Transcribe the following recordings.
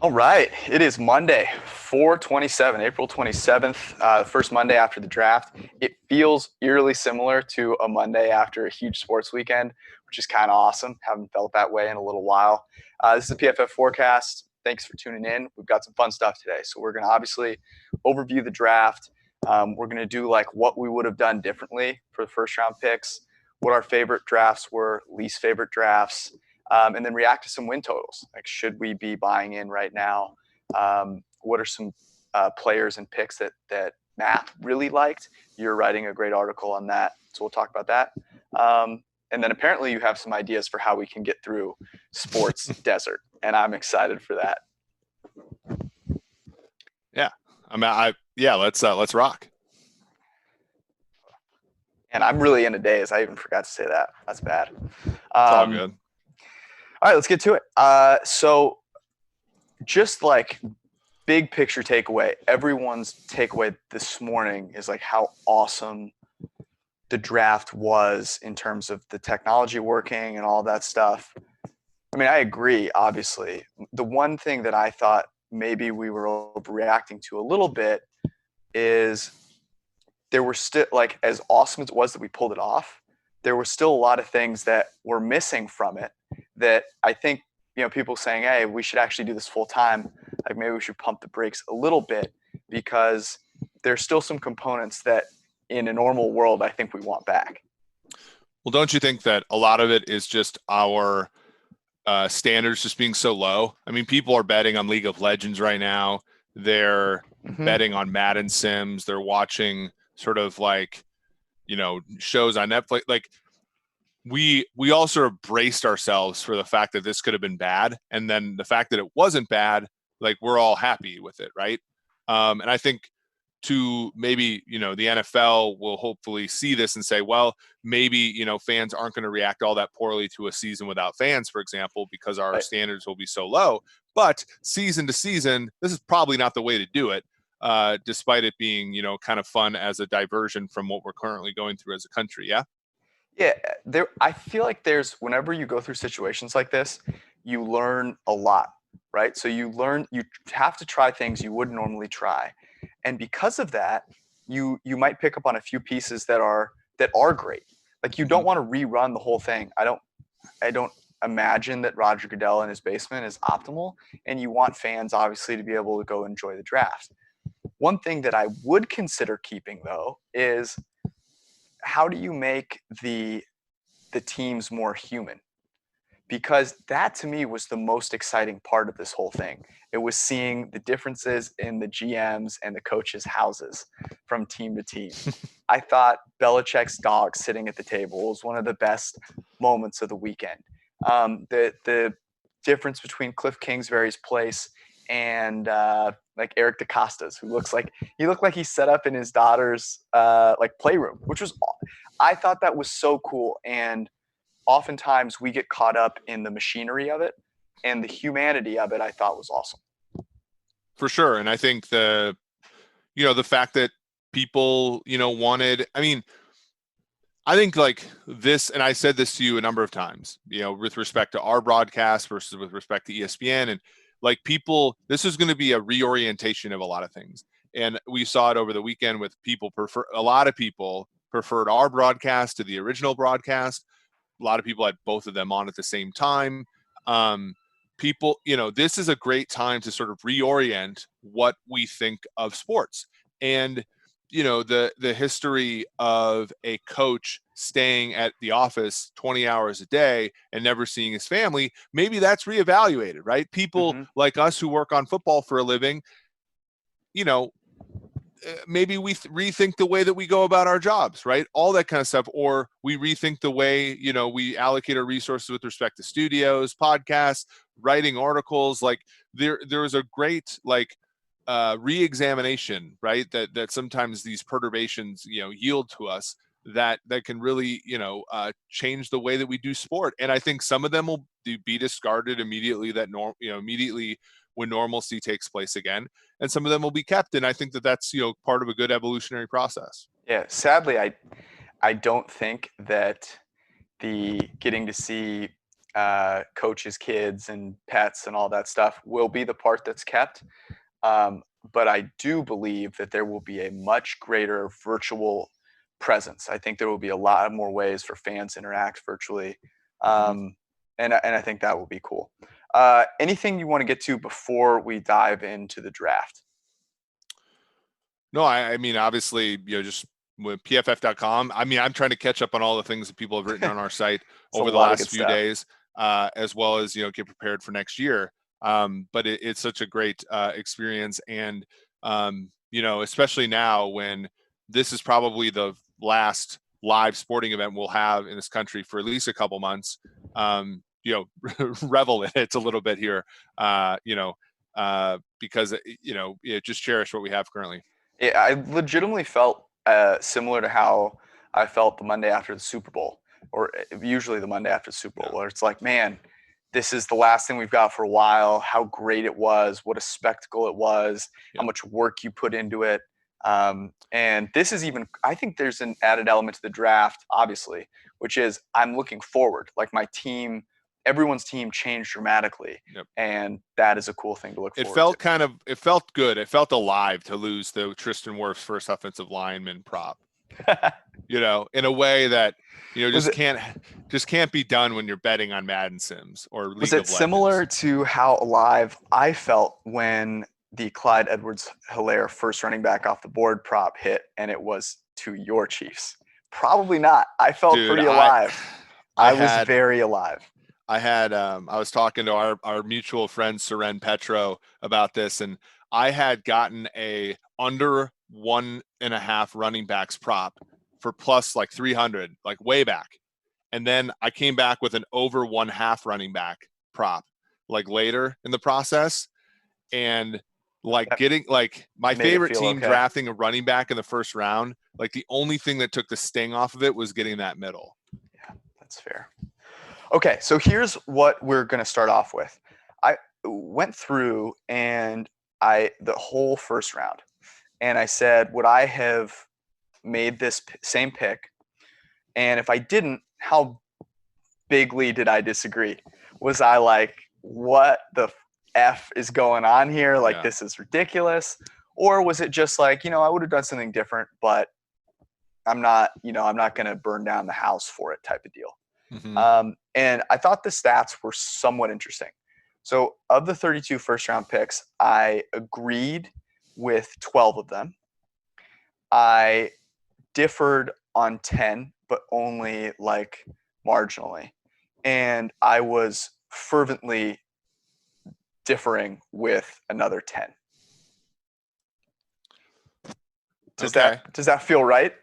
All right, it is Monday, 4/27, April 27th, first Monday after the draft. It feels eerily similar to a Monday after a huge sports weekend, which is kind of awesome. Haven't felt that way in a little while. This is the PFF Forecast. Thanks for tuning in. We've got some fun stuff today. So we're going to obviously overview the draft. We're going to do like what we would have done differently for the first round picks, what our favorite drafts were, least favorite drafts, and then react to some win totals. Like, should we be buying in right now? What are some players and picks that Matt really liked? You're writing a great article on that, so we'll talk about that. And then apparently you have some ideas for how we can get through sports desert, and I'm excited for that. Yeah, let's rock. And I'm really into days. I even forgot to say that. That's bad. It's all good. All right, let's get to it. So just like big picture takeaway, everyone's takeaway this morning is like how awesome the draft was in terms of the technology working and all that stuff. I mean, I agree, obviously. The one thing that I thought maybe we were overreacting to a little bit is there were still, like, as awesome as it was that we pulled it off, there were still a lot of things that were missing from it that I think, people saying, hey, we should actually do this full time. Like, maybe we should pump the brakes a little bit, because there's still some components that in a normal world, I think we want back. Well, don't you think that a lot of it is just our standards just being so low? I mean, people are betting on League of Legends right now. They're betting on Madden Sims. They're watching sort of like, shows on Netflix. Like, we all sort of braced ourselves for the fact that this could have been bad. And then the fact that it wasn't bad, like, we're all happy with it, right? And I think to maybe, the NFL will hopefully see this and say, well, maybe, fans aren't going to react all that poorly to a season without fans, for example, because our standards will be so low. But season to season, this is probably not the way to do it, despite it being, kind of fun as a diversion from what we're currently going through as a country. Yeah. Yeah, I feel like whenever you go through situations like this, you learn a lot, right? So you have to try things you wouldn't normally try. And because of that, you might pick up on a few pieces that are great. Like, you don't want to rerun the whole thing. I don't imagine that Roger Goodell in his basement is optimal, and you want fans obviously to be able to go enjoy the draft. One thing that I would consider keeping, though, is how do you make the teams more human? Because that, to me, was the most exciting part of this whole thing. It was seeing the differences in the GMs and the coaches' houses from team to team. I thought Belichick's dog sitting at the table was one of the best moments of the weekend. The difference between Cliff Kingsbury's place and like Eric DaCosta's, who looked like he set up in his daughter's like playroom, which was, I thought that was so cool. And oftentimes we get caught up in the machinery of it, and the humanity of it I thought was awesome. For sure. And I think the fact that people, wanted, I think like this, and I said this to you a number of times, with respect to our broadcast versus with respect to ESPN, and like, people, this is going to be a reorientation of a lot of things. And we saw it over the weekend with a lot of people preferred our broadcast to the original broadcast. A lot of people had both of them on at the same time. People, this is a great time to sort of reorient what we think of sports. And, the history of a coach staying at the office 20 hours a day and never seeing his family, maybe that's reevaluated, right? People like us who work on football for a living, maybe we rethink the way that we go about our jobs, right? All that kind of stuff. Or we rethink the way, we allocate our resources with respect to studios, podcasts, writing articles. Like, there was a great, like, re-examination, right? That sometimes these perturbations, yield to us that can really, change the way that we do sport. And I think some of them will be discarded immediately immediately when normalcy takes place again, and some of them will be kept. And I think that's, part of a good evolutionary process. Yeah. Sadly, I don't think that the getting to see coaches' kids and pets and all that stuff will be the part that's kept. But I do believe that there will be a much greater virtual presence. I think there will be a lot more ways for fans to interact virtually. And I think that will be cool. Anything you want to get to before we dive into the draft? No, I mean, obviously, just with PFF.com. I mean, I'm trying to catch up on all the things that people have written on our site over the last few days, as well as, get prepared for next year. But it's such a great experience. And, especially now when this is probably the last live sporting event we'll have in this country for at least a couple months, revel in it a little bit here, because, just cherish what we have currently. Yeah, I legitimately felt similar to how I felt the Monday after the Super Bowl, or usually the Monday after the Super Bowl, where it's like, man, this is the last thing we've got for a while. How great it was, what a spectacle it was, how much work you put into it. And this is even, I think there's an added element to the draft, obviously, which is I'm looking forward. Like my team, everyone's team changed dramatically, and that is a cool thing to look forward to. It felt good. It felt alive to lose the Tristan Wirfs first offensive lineman prop. In a way that just can't be done when you're betting on Madden Sims or League of Legends. Was it similar to how alive I felt when the Clyde Edwards-Helaire first running back off the board prop hit and it was to your Chiefs? Probably not. I felt pretty alive. I was very alive. I was talking to our mutual friend Seren Petro about this, and I had gotten a under 1.5 running backs prop for plus like 300, like way back. And then I came back with an over 1.5 running back prop like later in the process. And like getting like my favorite team drafting a running back in the first round, like the only thing that took the sting off of it was getting that middle. Yeah, that's fair. Okay, so here's what we're going to start off with. I went through and the whole first round, and I said, would I have made this same pick? And if I didn't, how bigly did I disagree? Was I like, what the F is going on here? Like, this is ridiculous. Or was it just like, I would have done something different, but I'm not going to burn down the house for it type of deal. And I thought the stats were somewhat interesting. So of the 32 first round picks, I agreed with 12 of them. I differed on 10, but only like marginally. And I was fervently differing with another 10. Does that feel right?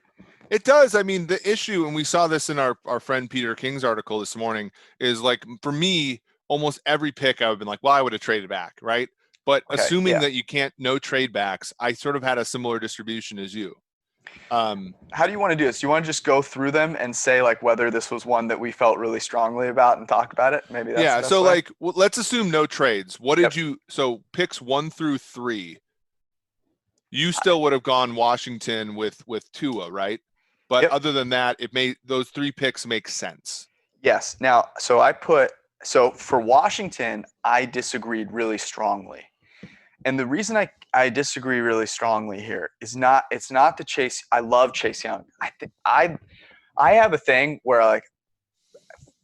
It does. I mean, the issue, and we saw this in our friend Peter King's article this morning, is like for me, almost every pick I would have been like, well, I would have traded back, right? But assuming that you can't no trade backs, I sort of had a similar distribution as you. How do you want to do this? Do you want to just go through them and say like whether this was one that we felt really strongly about and talk about it? Maybe that's the best so way. like let's assume no trades. What did you so picks 1 through 3? You still would have gone Washington with Tua, right? But other than that, those 3 picks make sense. Yes. Now, so for Washington, I disagreed really strongly. And the reason I disagree really strongly here is it's not the Chase. I love Chase Young. I have a thing where like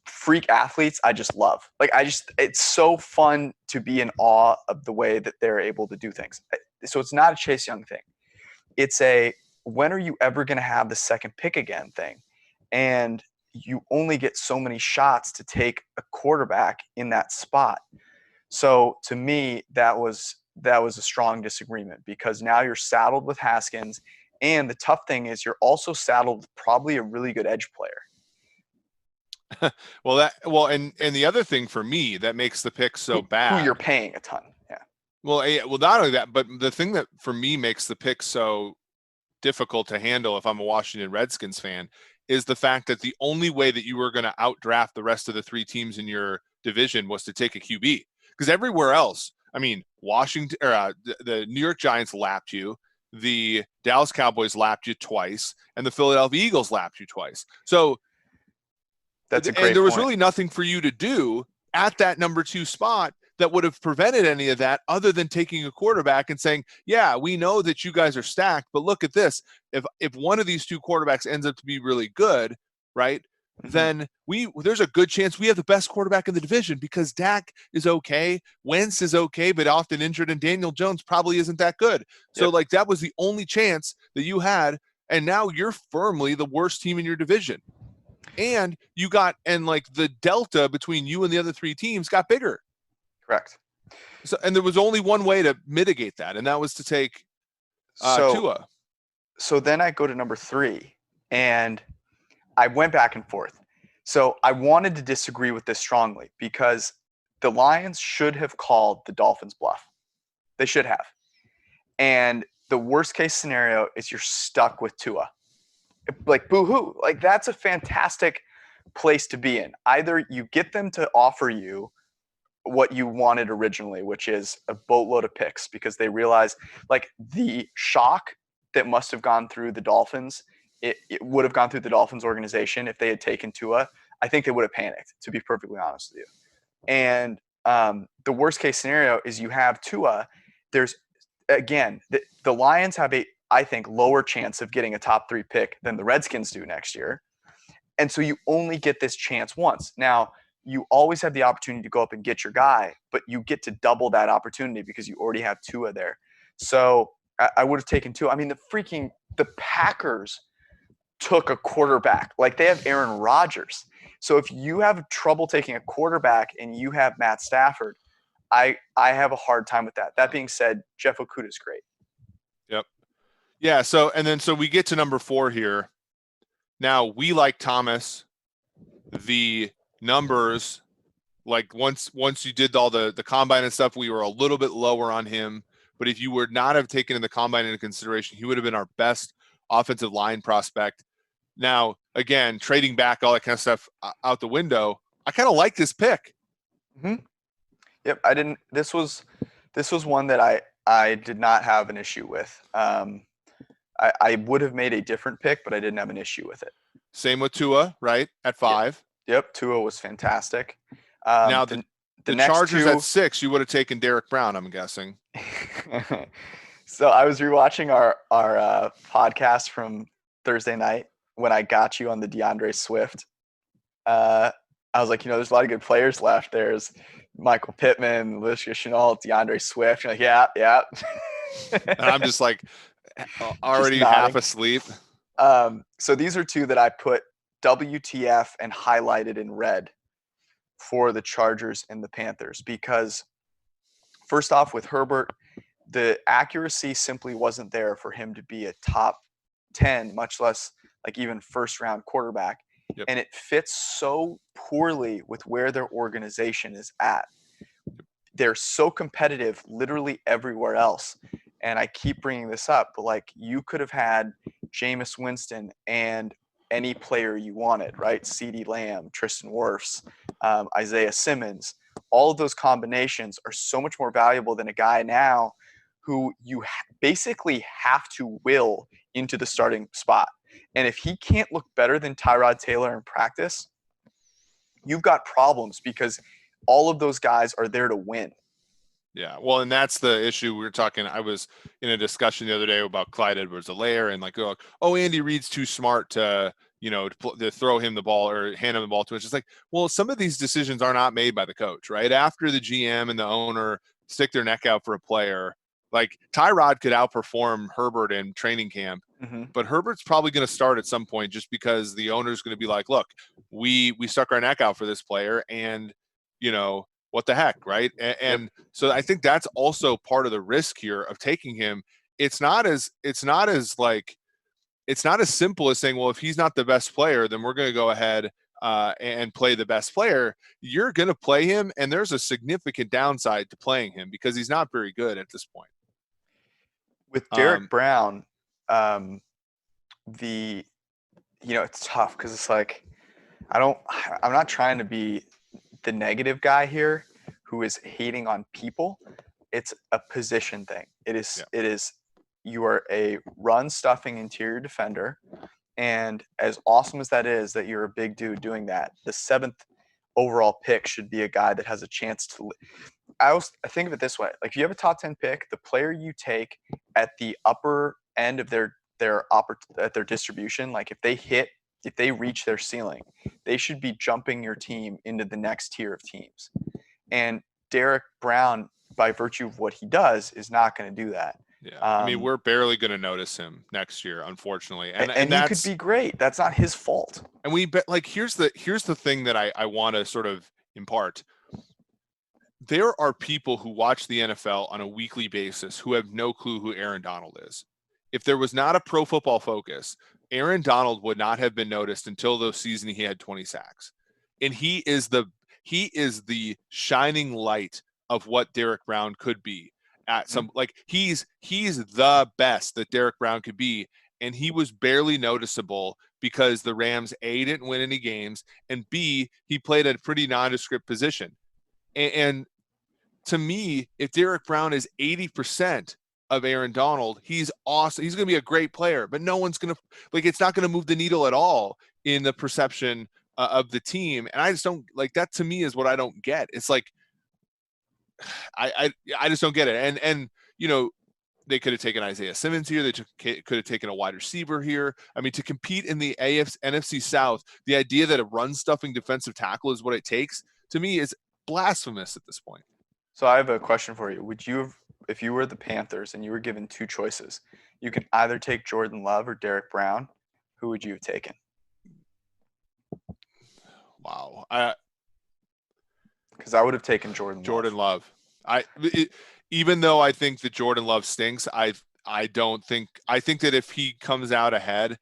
freak athletes I just love. Like it's so fun to be in awe of the way that they're able to do things. So it's not a Chase Young thing. It's a when are you ever going to have the second pick again thing? And you only get so many shots to take a quarterback in that spot. So to me, that was a strong disagreement because now you're saddled with Haskins. And the tough thing is you're also saddled with probably a really good edge player. And the other thing for me that makes the pick so bad. Who you're paying a ton. Yeah. Well, not only that, but the thing that for me makes the pick so difficult to handle if I'm a Washington Redskins fan is the fact that the only way that you were going to outdraft the rest of the 3 teams in your division was to take a QB. Because everywhere else, I mean, Washington or the New York Giants lapped you, the Dallas Cowboys lapped you twice, and the Philadelphia Eagles lapped you twice. So That's a And great there was point. really nothing for you to do at that number 2 spot that would have prevented any of that other than taking a quarterback and saying, yeah, we know that you guys are stacked, but look at this. If one of these 2 quarterbacks ends up to be really good, right, then there's a good chance we have the best quarterback in the division because Dak is okay, Wentz is okay, but often injured, and Daniel Jones probably isn't that good. So, Yep. like, that was the only chance that you had, and now you're firmly the worst team in your division. And like the delta between you and the other 3 teams got bigger. Correct. So, and there was only one way to mitigate that, and that was to take So Tua. so then I go to number 3, and I went back and forth. So I wanted to disagree with this strongly because the Lions should have called the Dolphins bluff. They should have. And the worst case scenario is you're stuck with Tua. Like, boo-hoo. Like, that's a fantastic place to be in. Either you get them to offer you what you wanted originally, which is a boatload of picks, because they realize, like, the shock that must have gone through the Dolphins, it would have gone through the Dolphins organization if they had taken Tua. I think they would have panicked, to be perfectly honest with you. And the worst case scenario is you have Tua. There's, again, the Lions have a, I think, lower chance of getting a top 3 pick than the Redskins do next year. And so you only get this chance once. Now, you always have the opportunity to go up and get your guy, but you get to double that opportunity because you already have Tua there. So I would have taken Tua. I mean, the Packers took a quarterback. Like, they have Aaron Rodgers. So if you have trouble taking a quarterback and you have Matt Stafford, I have a hard time with that. That being said, Jeff Okudah is great. Yep. Yeah. So we get to number 4 here. Now, we like Thomas. The numbers, like once you did all the combine and stuff, we were a little bit lower on him. But if you would not have taken the combine into consideration, he would have been our best offensive line prospect. Now, again, trading back, all that kind of stuff out the window, I kind of like this pick. Mm-hmm. Yep, I didn't. This was one that I did not have an issue with. I would have made a different pick, but I didn't have an issue with it. Same with Tua, right, at 5. Yep, Tua was fantastic. Now, the Chargers at 6, you would have taken Derek Brown, I'm guessing. So I was rewatching our podcast from Thursday night when I got you on the DeAndre Swift. I was like, there's a lot of good players left. There's Michael Pittman, Laviska Shenault, DeAndre Swift. You're like, yeah. And I'm just like already half asleep. So these are 2 that I put WTF and highlighted in red for the Chargers and the Panthers, because first off, with Herbert, the accuracy simply wasn't there for him to be a top 10, much less like even first round quarterback. Yep. And it fits so poorly with where their organization is at. They're so competitive literally everywhere else. And I keep bringing this up, but like, you could have had Jameis Winston and any player you wanted, right? CeeDee Lamb, Tristan Wirfs, Isaiah Simmons. All of those combinations are so much more valuable than a guy now who you basically have to will into the starting spot. And if he can't look better than Tyrod Taylor in practice, you've got problems, because all of those guys are there to win. Yeah, well, and that's the issue. We were talking, I was in a discussion the other day about Clyde Edwards-Helaire, and like, oh, Andy Reid's too smart to throw him the ball or hand him the ball to. It's just like, well, some of these decisions are not made by the coach, right? After the GM and the owner stick their neck out for a player, like Tyrod could outperform Herbert in training camp, but Herbert's probably going to start at some point just because the owner's going to be like, look, we stuck our neck out for this player, and what the heck, right? And so I think that's also part of the risk here of taking him. It's not as simple as saying, well, if he's not the best player, then we're going to go ahead and play the best player. You're going to play him, and there's a significant downside to playing him because he's not very good at this point. With Derek Brown, it's tough because it's like, I'm not trying to be the negative guy here who is hating on people. It's a position thing. It is you are a run stuffing interior defender And as awesome as that is, that you're a big dude doing that, the 7th overall pick should be a guy that has a chance to. I think of it this way: like if you have a top 10 pick, the player you take at the upper end of at their distribution, like if they reach their ceiling, they should be jumping your team into the next tier of teams. And Derek Brown, by virtue of what he does, is not going to do that. Yeah, I mean, we're barely going to notice him next year, unfortunately, and he that's, could be great. That's not his fault. And we bet, like, here's the thing that I want to sort of impart. There are people who watch the NFL on a weekly basis who have no clue who Aaron Donald is. If there was not a Pro Football Focus, Aaron Donald would not have been noticed until the season he had 20 sacks. And he is the shining light of what Derek Brown could be at some, like, he's the best that Derek Brown could be. And he was barely noticeable because the Rams, A, didn't win any games, and B, he played at a pretty nondescript position. And to me, if Derek Brown is 80% of Aaron Donald, he's awesome. He's going to be a great player, but no one's going to, like, it's not going to move the needle at all in the perception of the team. And I just don't, like, that to me is what I don't get. It's like, I just don't get it. And, you know, they could have taken Isaiah Simmons here. They could have taken a wide receiver here. I mean, to compete in the NFC South, the idea that a run-stuffing defensive tackle is what it takes, to me, is blasphemous at this point. So I have a question for you. Would you have, if you were the Panthers and you were given two choices, you could either take Jordan Love or Derek Brown, who would you have taken? Wow. Because I would have taken Jordan Love. Even though I think that Jordan Love stinks, I think that if he comes out ahead,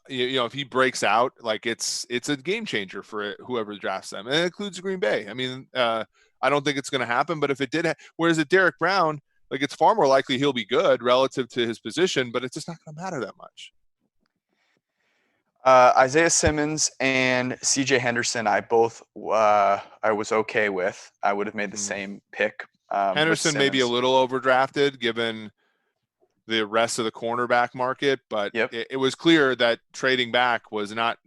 if he breaks out, like, it's a game changer for whoever drafts them, and it includes Green Bay. I mean, I don't think it's going to happen, but if it did, whereas at Derek Brown, like, it's far more likely he'll be good relative to his position, but it's just not going to matter that much. Isaiah Simmons and C.J. Henderson, I was okay with. I would have made the same pick. Henderson may be a little overdrafted given the rest of the cornerback market, but it was clear that trading back was not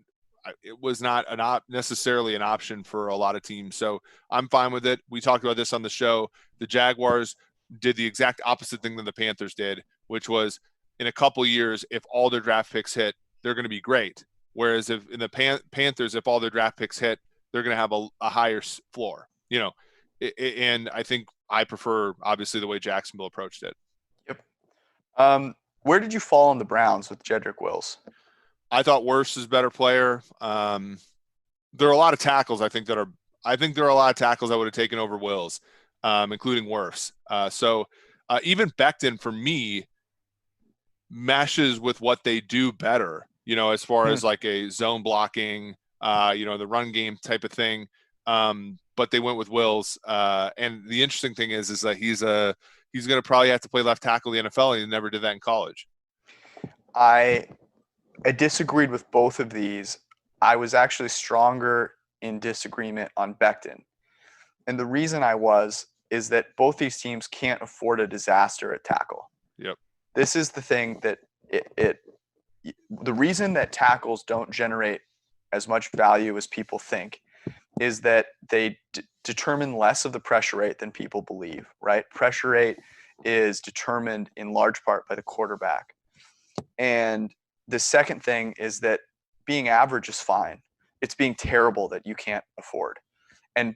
necessarily an option for a lot of teams. So I'm fine with it. We talked about this on the show. The Jaguars did the exact opposite thing than the Panthers did, which was, in a couple years, if all their draft picks hit, they're going to be great. Whereas if in the Panthers, if all their draft picks hit, they're going to have a higher floor, and I think I prefer, obviously, the way Jacksonville approached it. Yep. Where did you fall on the Browns with Jedrick Wills? I thought Wirfs is a better player. There are a lot of tackles I think there are a lot of tackles I would have taken over Wills, including Wirfs. So even Becton, for me, meshes with what they do better, as far as like a zone blocking, the run game type of thing. But they went with Wills. And the interesting thing is that he's going to probably have to play left tackle in the NFL. And he never did that in college. I disagreed with both of these. I was actually stronger in disagreement on Becton. And the reason is that both these teams can't afford a disaster at tackle. Yep. This is the thing that the reason that tackles don't generate as much value as people think is that they determine less of the pressure rate than people believe, right? Pressure rate is determined in large part by the quarterback. And the second thing is that being average is fine. It's being terrible that you can't afford. And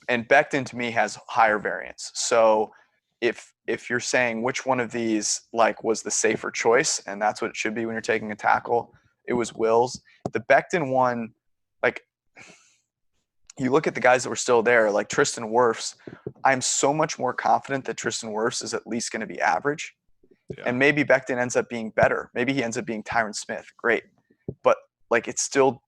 Becton, to me, has higher variance. So if you're saying which one of these, like, was the safer choice, and that's what it should be when you're taking a tackle, it was Wills. The Becton one, like, you look at the guys that were still there, like Tristan Wirfs. I'm so much more confident that Tristan Wirfs is at least going to be average. Yeah. And maybe Becton ends up being better. Maybe he ends up being Tyron Smith. Great. But, like, it still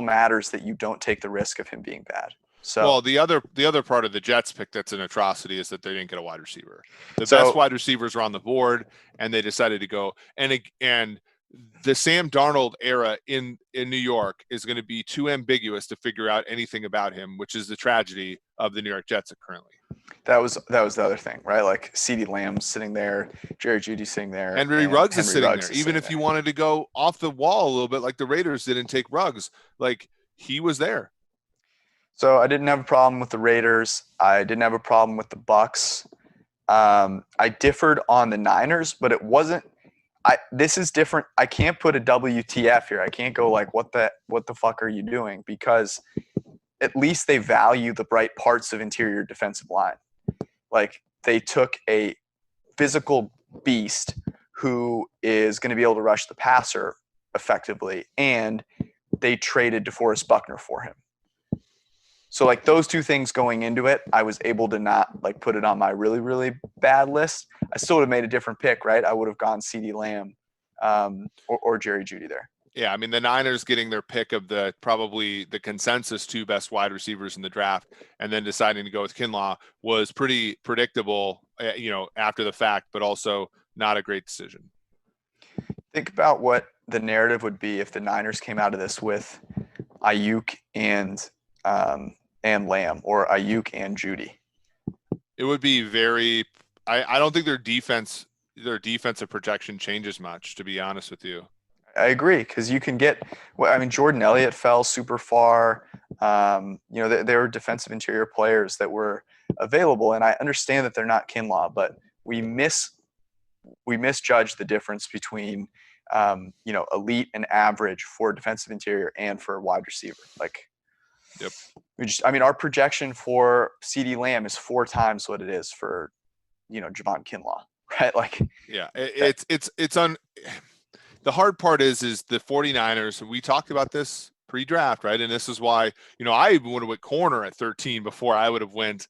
matters that you don't take the risk of him being bad. So, well, the other part of the Jets pick that's an atrocity is that they didn't get a wide receiver. The best wide receivers are on the board, and they decided to go. And the Sam Darnold era in New York is going to be too ambiguous to figure out anything about him, which is the tragedy of the New York Jets currently. That was the other thing, right? Like CeeDee Lamb's sitting there, Jerry Jeudy sitting there, Henry and Ruggs is Henry sitting Ruggs there. is Even sitting if you there. wanted to go off the wall a little bit, like the Raiders didn't take Ruggs, like he was there. So I didn't have a problem with the Raiders. I didn't have a problem with the Bucks. I differed on the Niners, but it wasn't. This is different. I can't put a WTF here. I can't go like what the fuck are you doing? Because at least they value the bright parts of interior defensive line. Like they took a physical beast who is going to be able to rush the passer effectively, and they traded DeForest Buckner for him. So like those two things going into it, I was able to not like put it on my really, really bad list. I still would have made a different pick, right? I would have gone CeeDee Lamb or Jerry Jeudy there. Yeah, I mean the Niners getting their pick of the probably the consensus two best wide receivers in the draft, and then deciding to go with Kinlaw was pretty predictable, after the fact, but also not a great decision. Think about what the narrative would be if the Niners came out of this with Ayuk and Lamb, or Ayuk and Jeudy. It would be very. I don't think their defensive projection changes much, to be honest with you. I agree, because you can get. Well, I mean, Jordan Elliott fell super far. There were defensive interior players that were available, and I understand that they're not Kinlaw, but we misjudge the difference between elite and average for defensive interior and for wide receiver. Like, yep. Our projection for CeeDee Lamb is 4 times what it is for, Javon Kinlaw, right? Like, yeah, it's on. The hard part is the 49ers. We talked about this pre-draft, right? And this is why, I even would have went corner at 13 before I would have went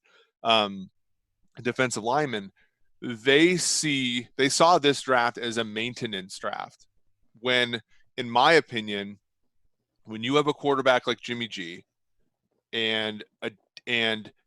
defensive lineman. They saw this draft as a maintenance draft, when, in my opinion, when you have a quarterback like Jimmy G and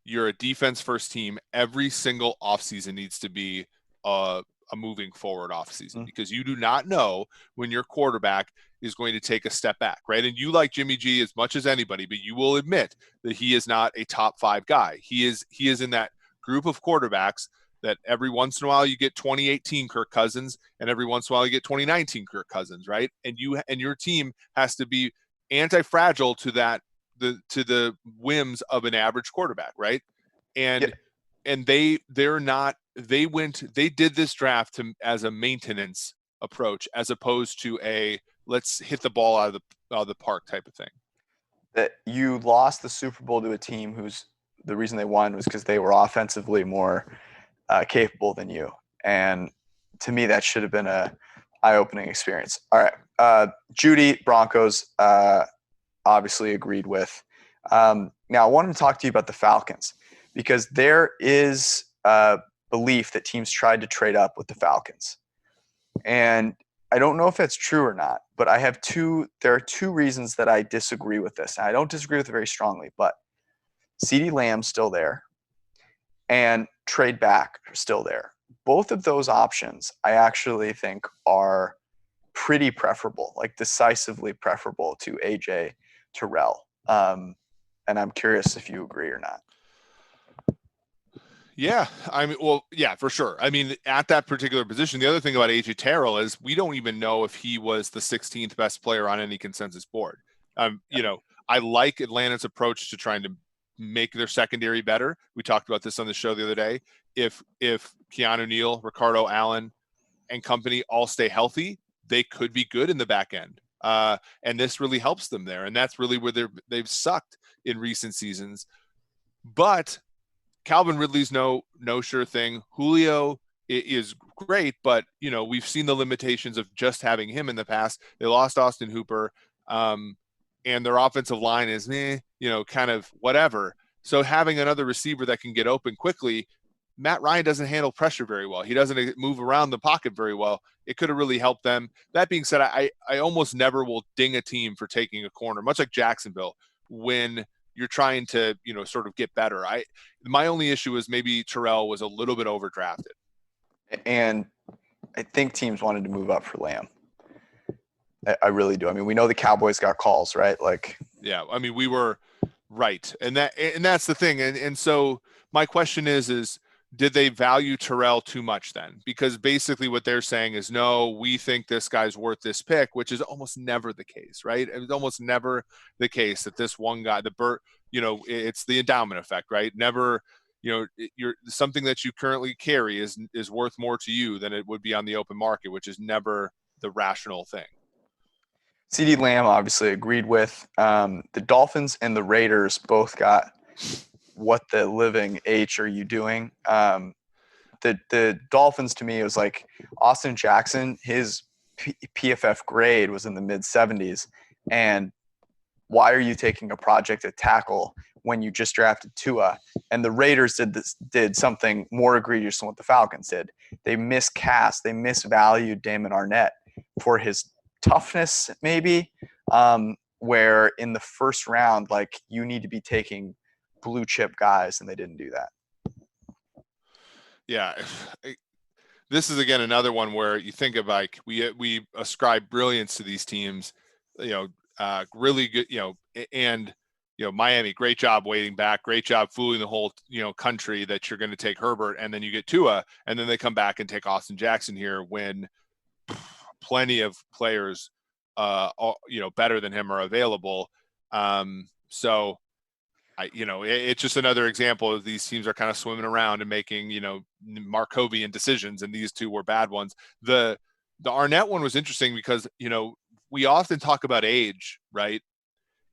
you're a defense first team, every single offseason needs to be a moving forward offseason, because you do not know when your quarterback is going to take a step back, right? And you like Jimmy G as much as anybody, but you will admit that he is not a top 5 guy. He is in that group of quarterbacks that every once in a while you get 2018 Kirk Cousins, and every once in a while you get 2019 Kirk Cousins, right? And your team has to be anti-fragile to the whims of an average quarterback, right? And they did this draft as a maintenance approach, as opposed to a let's hit the ball out of the park type of thing. That you lost the Super Bowl to a team who's the reason they won was because they were offensively more capable than you. And to me, that should have been a eye-opening experience. All right. Jeudy, Broncos, obviously agreed with. Now, I wanted to talk to you about the Falcons, because there is a belief that teams tried to trade up with the Falcons. And I don't know if that's true or not, but there are 2 reasons that I disagree with this. And I don't disagree with it very strongly, but CeeDee Lamb's still there and trade back are still there. Both of those options I actually think are pretty preferable, like decisively preferable to AJ Terrell. And I'm curious if you agree or not. Yeah, for sure. I mean, at that particular position, the other thing about AJ Terrell is we don't even know if he was the 16th best player on any consensus board. I like Atlanta's approach to trying to make their secondary better. We talked about this on the show the other day. If Keanu Neal, Ricardo Allen, and company all stay healthy, they could be good in the back end. And this really helps them there. And that's really where they've sucked in recent seasons. But Calvin Ridley's no sure thing. Julio is great, but we've seen the limitations of just having him in the past. They lost Austin Hooper, and their offensive line is kind of whatever. So having another receiver that can get open quickly, Matt Ryan doesn't handle pressure very well. He doesn't move around the pocket very well. It could have really helped them. That being said, I almost never will ding a team for taking a corner, much like Jacksonville, when you're trying to, sort of get better. My only issue is maybe Terrell was a little bit overdrafted. And I think teams wanted to move up for Lamb. I really do. I mean, we know the Cowboys got calls, right? Like, yeah, I mean, we were Right. And that's the thing. And so my question is did they value Terrell too much then? Because basically what they're saying is, no, we think this guy's worth this pick, which is almost never the case, right? It's almost never the case that this one guy, it's the endowment effect, right? Never, you're something that you currently carry is worth more to you than it would be on the open market, which is never the rational thing. CeeDee Lamb obviously agreed with. The Dolphins and the Raiders both got what the living H are you doing? The Dolphins, to me, it was like Austin Jackson, his PFF grade was in the mid-70s. And why are you taking a project at tackle when you just drafted Tua? And the Raiders did something more egregious than what the Falcons did. They miscast, they misvalued Damon Arnette for his toughness, maybe, where in the first round, like, you need to be taking blue chip guys, and they didn't do that. Yeah. This is, again, another one where you think of, like, we ascribe brilliance to these teams, really good, and, Miami, great job waiting back, great job fooling the whole, country that you're going to take Herbert, and then you get Tua, and then they come back and take Austin Jackson here when plenty of players, better than him are available. So it's just another example of these teams are kind of swimming around and making, Markovian decisions, and these two were bad ones. The Arnett one was interesting because, we often talk about age, right?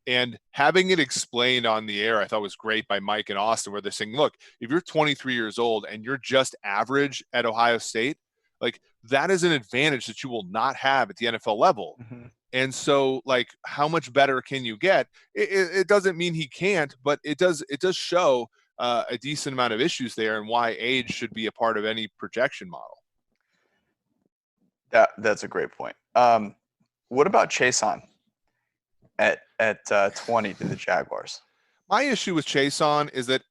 And having it explained on the air, I thought was great by Mike and Austin, where they're saying, look, if you're 23 years old and you're just average at Ohio State, like, that is an advantage that you will not have at the NFL level. Mm-hmm. And so, like, how much better can you get? It doesn't mean he can't, but it does show a decent amount of issues there, and why age should be a part of any projection model. That's a great point. What about Chason at 20 to the Jaguars? My issue with Chason is that,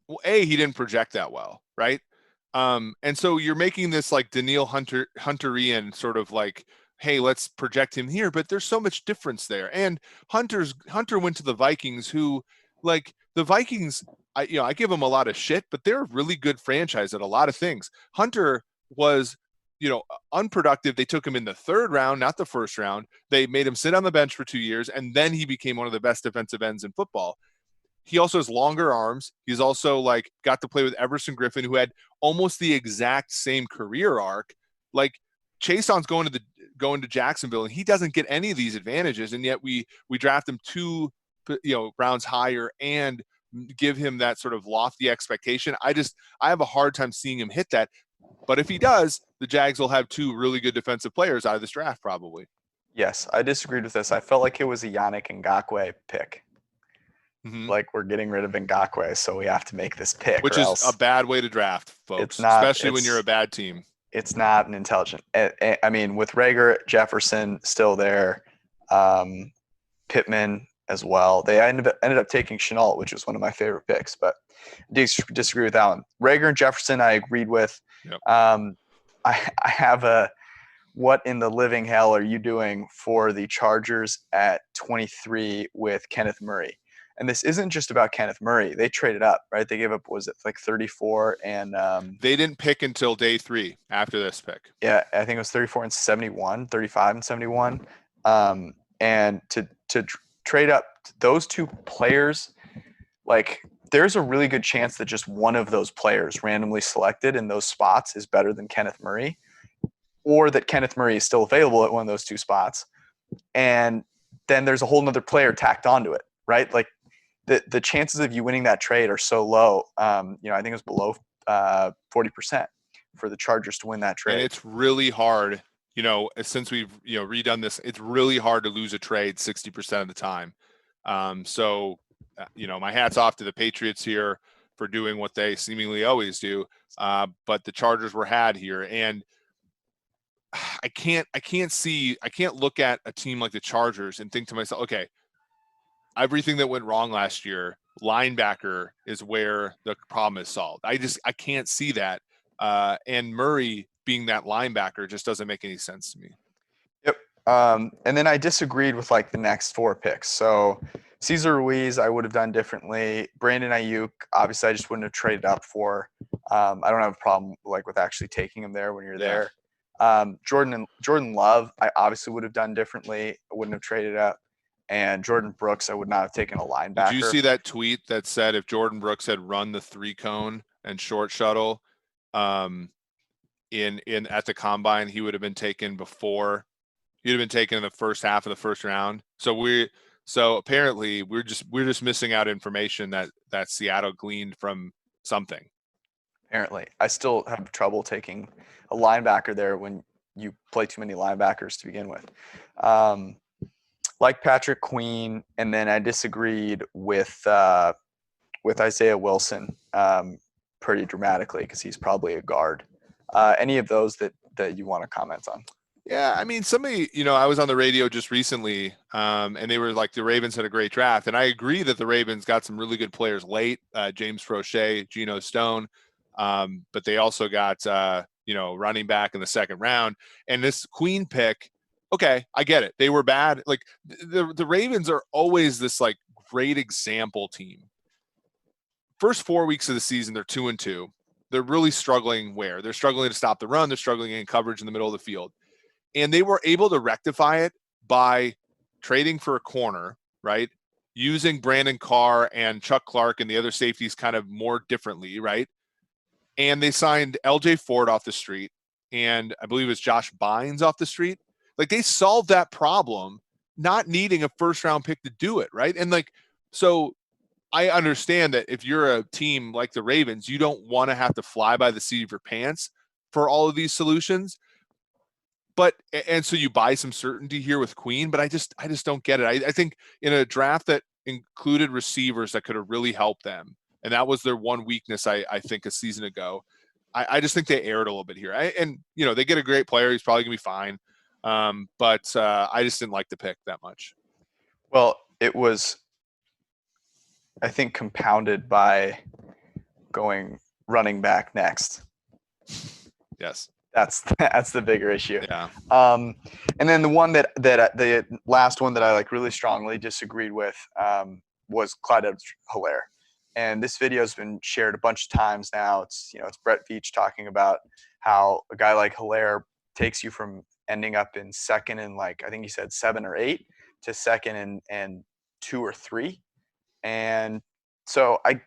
well, he didn't project that well, right? And so you're making this, like, Daniil Hunterian sort of, like, hey, let's project him here, but there's so much difference there. And Hunter went to the Vikings, who, like, the Vikings, I give them a lot of shit, but they're a really good franchise at a lot of things. Hunter was, unproductive. They took him in the third round, not the first round. They made him sit on the bench for 2 years, and then he became one of the best defensive ends in football. He also has longer arms. He's also, like, got to play with Everson Griffin, who had almost the exact same career arc. Like, Chason's going to Jacksonville, and he doesn't get any of these advantages, and yet we draft him 2 rounds higher and give him that sort of lofty expectation. I have a hard time seeing him hit that. But if he does, the Jags will have 2 really good defensive players out of this draft, probably. Yes, I disagreed with this. I felt like it was a Yannick Ngakoue pick. Mm-hmm. Like, we're getting rid of Ngakoue, so we have to make this pick. Which is a bad way to draft, folks. It's not, especially when you're a bad team. It's not an intelligent. I mean, with Rager, Jefferson still there, Pittman as well. They ended up taking Chenault, which was one of my favorite picks, but I disagree with that one. Rager and Jefferson, I agreed with. Yep. I have a what in the living hell are you doing for the Chargers at 23 with Kenneth Murray? And this isn't just about Kenneth Murray. They traded up, right? They gave up, was it like 34? And they didn't pick until day 3 after this pick. Yeah, I think it was 34 and 71, 35 and 71. And to trade up those 2 players, like, there's a really good chance that just one of those players randomly selected in those spots is better than Kenneth Murray, or that Kenneth Murray is still available at one of those 2 spots. And then there's a whole nother player tacked onto it, right? Like, the chances of you winning that trade are so low. I think it was below 40% for the Chargers to win that trade. And it's really hard, since we've, redone this, it's really hard to lose a trade 60% of the time. So, my hat's off to the Patriots here for doing what they seemingly always do. But the Chargers were had here, and I can't look at a team like the Chargers and think to myself, okay, everything that went wrong last year, linebacker is where the problem is solved. I can't see that. And Murray being that linebacker just doesn't make any sense to me. Yep. And then I disagreed with, like, the next 4 picks. So Cesar Ruiz, I would have done differently. Brandon Ayuk, obviously, I just wouldn't have traded up for. I don't have a problem like with actually taking him there when you're Yeah. there. Jordan Love, I obviously would have done differently. I wouldn't have traded up. And Jordan Brooks, I would not have taken a linebacker. Did you see that tweet that said if Jordan Brooks had run the 3-cone and short shuttle in at the combine, he would have been taken before. He'd have been taken in the first half of the first round. So apparently we're just missing out information that Seattle gleaned from something. Apparently, I still have trouble taking a linebacker there when you play too many linebackers to begin with. Like Patrick Queen, and then I disagreed with Isaiah Wilson pretty dramatically because he's probably a guard. Any of those that you want to comment on? Yeah, I mean, somebody, I was on the radio just recently, and they were like, the Ravens had a great draft. And I agree that the Ravens got some really good players late, James Prochet, Geno Stone, but they also got, running back in the second round. And this Queen pick, okay, I get it. They were bad. Like, the Ravens are always this, like, great example team. First 4 weeks of the season, they're 2-2. They're really struggling where? They're struggling to stop the run. They're struggling in coverage in the middle of the field. And they were able to rectify it by trading for a corner, right? Using Brandon Carr and Chuck Clark and the other safeties kind of more differently, right? And they signed LJ Ford off the street, and I believe it was Josh Bynes off the street. Like, they solved that problem, not needing a first-round pick to do it, right? And, like, so I understand that if you're a team like the Ravens, you don't want to have to fly by the seat of your pants for all of these solutions. But and so you buy some certainty here with Queen, but I just don't get it. I think in a draft that included receivers that could have really helped them, and that was their one weakness, I think, a season ago. I just think they erred a little bit here. They get a great player; he's probably gonna be fine. But I just didn't like the pick that much. Well, it was, I think, compounded by going running back next. Yes. That's the bigger issue. Yeah. And then the one that the last one that I like really strongly disagreed with was Clyde Edwards-Helaire. And this video has been shared a bunch of times now. It's Brett Veach talking about how a guy like Helaire takes you from ending up in second and, like, I think he said 7 or 8 to second and 2 or 3. And so I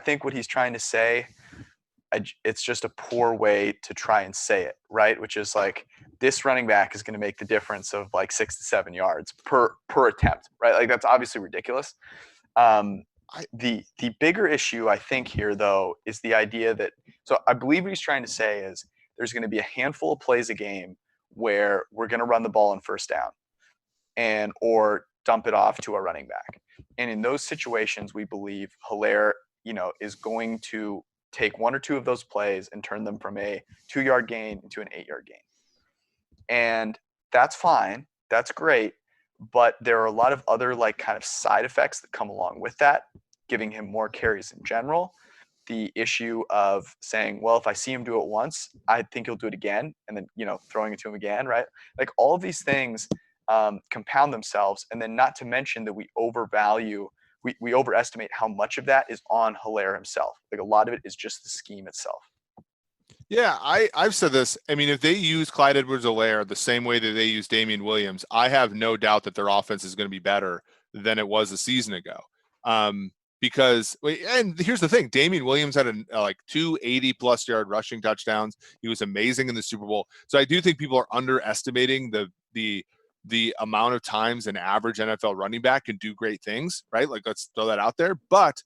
think what he's trying to say. It's just a poor way to try and say it, right? Which is like, this running back is going to make the difference of like 6 to 7 yards per attempt, right? Like, that's obviously ridiculous. The bigger issue I think here, though, is the idea that, so I believe what he's trying to say is there's going to be a handful of plays a game where we're going to run the ball on first down or dump it off to a running back. And in those situations, we believe Helaire, is going to take 1 or 2 of those plays and turn them from a 2-yard gain into an 8-yard gain. And that's fine. That's great. But there are a lot of other, like, kind of side effects that come along with that, giving him more carries in general. The issue of saying, well, if I see him do it once, I think he'll do it again. And then, throwing it to him again, right? Like, all of these things compound themselves. And then not to mention that we overestimate how much of that is on Helaire himself. Like, a lot of it is just the scheme itself. Yeah, I've said this. I mean, if they use Clyde Edwards-Helaire the same way that they use Damian Williams, I have no doubt that their offense is going to be better than it was a season ago. Because, and here's the thing, Damian Williams had like 2 80-plus yard rushing touchdowns. He was amazing in the Super Bowl. So I do think people are underestimating the amount of times an average NFL running back can do great things, right? Like, let's throw that out there. But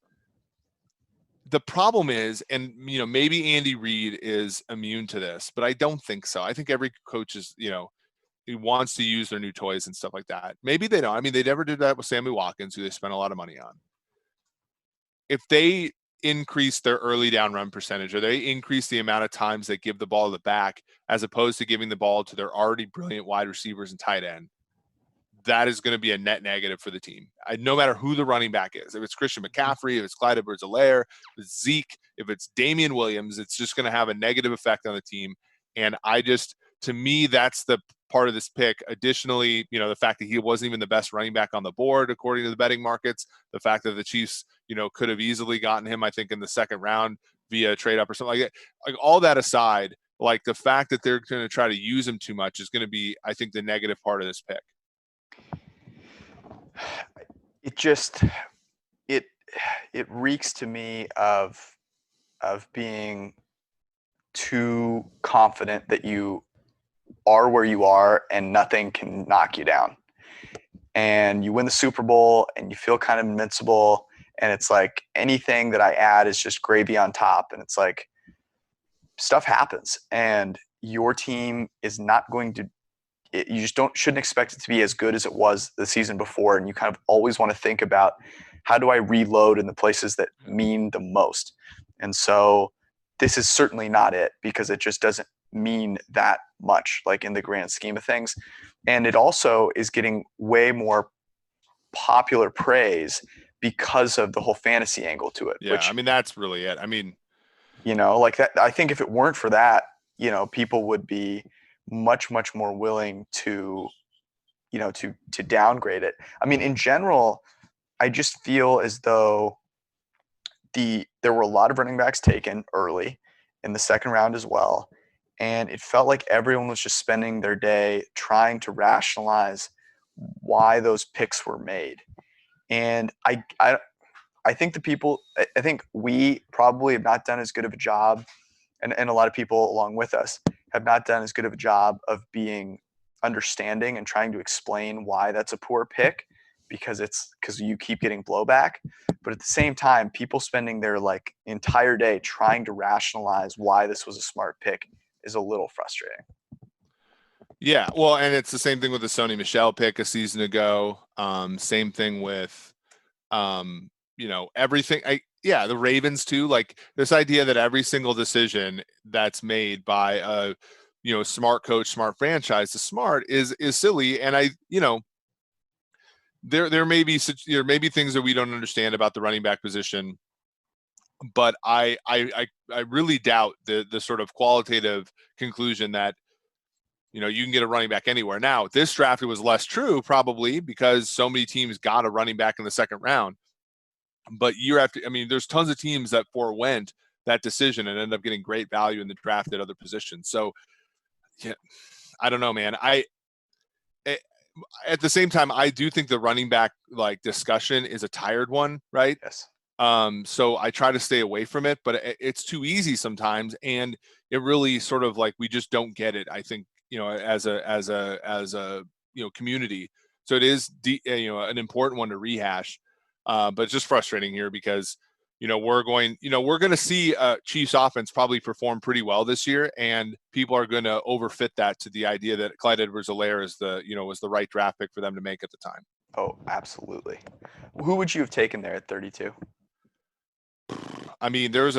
the problem is, and maybe Andy Reid is immune to this, but I don't think so. I think every coach is, he wants to use their new toys and stuff like that. Maybe they don't. I mean, they never did that with Sammy Watkins, who they spent a lot of money on. If they increase their early down run percentage, or they increase the amount of times they give the ball to the back, as opposed to giving the ball to their already brilliant wide receivers and tight end, that is going to be a net negative for the team. No matter who the running back is, if it's Christian McCaffrey, if it's Clyde Edwards-Helaire, if it's Zeke, if it's Damian Williams, it's just going to have a negative effect on the team. And to me, that's the part of this pick. Additionally, the fact that he wasn't even the best running back on the board, according to the betting markets, the fact that the Chiefs, could have easily gotten him, I think, in the second round via trade up or something like that. Like, all that aside, like, the fact that they're going to try to use him too much is going to be, I think, the negative part of this pick. It just, it reeks to me of being too confident that you are where you are and nothing can knock you down. And you win the Super Bowl and you feel kind of invincible. And it's like anything that I add is just gravy on top. And it's like stuff happens and your team is not going to, you just shouldn't expect it to be as good as it was the season before. And you kind of always want to think about, how do I reload in the places that mean the most? And so this is certainly not it, because it just doesn't mean that much, like, in the grand scheme of things. And it also is getting way more popular praise because of the whole fantasy angle to it. Yeah, which, that's really it. like that, I think if it weren't for that, people would be much, much more willing to, to downgrade it. In general, I just feel as though there were a lot of running backs taken early in the second round as well. And it felt like everyone was just spending their day trying to rationalize why those picks were made. And I think I think we probably have not done as good of a job, and a lot of people along with us have not done as good of a job of being understanding and trying to explain why that's a poor pick, because you keep getting blowback. But at the same time, people spending their entire day trying to rationalize why this was a smart pick is a little frustrating. Yeah, well, and it's the same thing with the Sony Michel pick a season ago. Same thing with, everything. The Ravens too. Like, this idea that every single decision that's made by a, smart coach, smart franchise, the smart is silly. And there may be things that we don't understand about the running back position, but I really doubt the sort of qualitative conclusion that, you can get a running back anywhere. Now, this draft, it was less true, probably because so many teams got a running back in the second round. But year after, there's tons of teams that forewent that decision and ended up getting great value in the draft at other positions. So, yeah, I don't know, man. At the same time, I do think the running back discussion is a tired one, right? Yes. So I try to stay away from it, but it's too easy sometimes, and it really sort of we just don't get it, I think, as a community. So it is an important one to rehash, but it's just frustrating here because we're going to see Chiefs offense probably perform pretty well this year, and people are going to overfit that to the idea that Clyde Edwards-Helaire is was the right draft pick for them to make at the time. Oh, absolutely. Who would you have taken there at 32? There's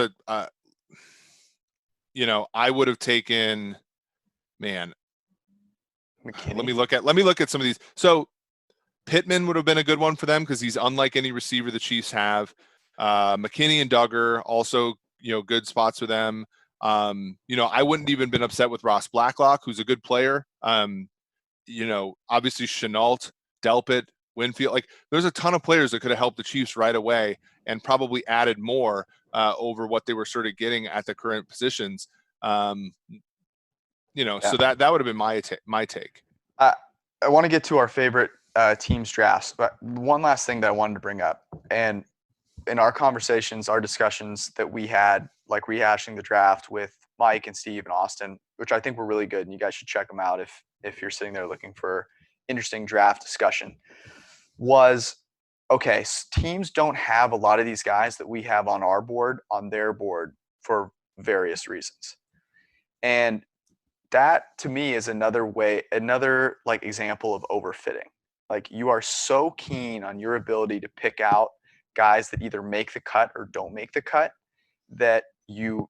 I would have taken, man. McKinney? Let me look at some of these. So Pittman would have been a good one for them because he's unlike any receiver the Chiefs have. McKinney and Duggar also, good spots for them. I wouldn't even been upset with Ross Blacklock, who's a good player. Obviously Chenault, Delpit, Winfield. There's a ton of players that could have helped the Chiefs right away and probably added more over what they were sort of getting at the current positions. So that would have been my take. I want to get to our favorite teams drafts, but one last thing that I wanted to bring up, and in our conversations, our discussions that we had, rehashing the draft with Mike and Steve and Austin, which I think were really good, and you guys should check them out if you're sitting there looking for interesting draft discussion, was, okay, teams don't have a lot of these guys that we have on our board, on their board, for various reasons. And that to me is another example of overfitting. You are so keen on your ability to pick out guys that either make the cut or don't make the cut that you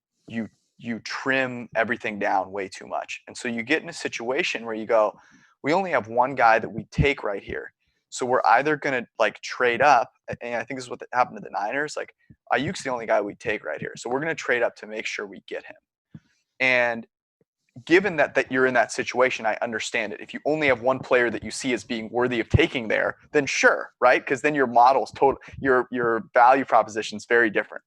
trim everything down way too much. And so you get in a situation where you go, we only have one guy that we take right here. So we're either going to trade up, and I think this is what happened to the Niners. Ayuk's the only guy we take right here. So we're going to trade up to make sure we get him. And given that you're in that situation, I understand it. If you only have one player that you see as being worthy of taking there, then sure, right? Because then your model's total, your value proposition is very different.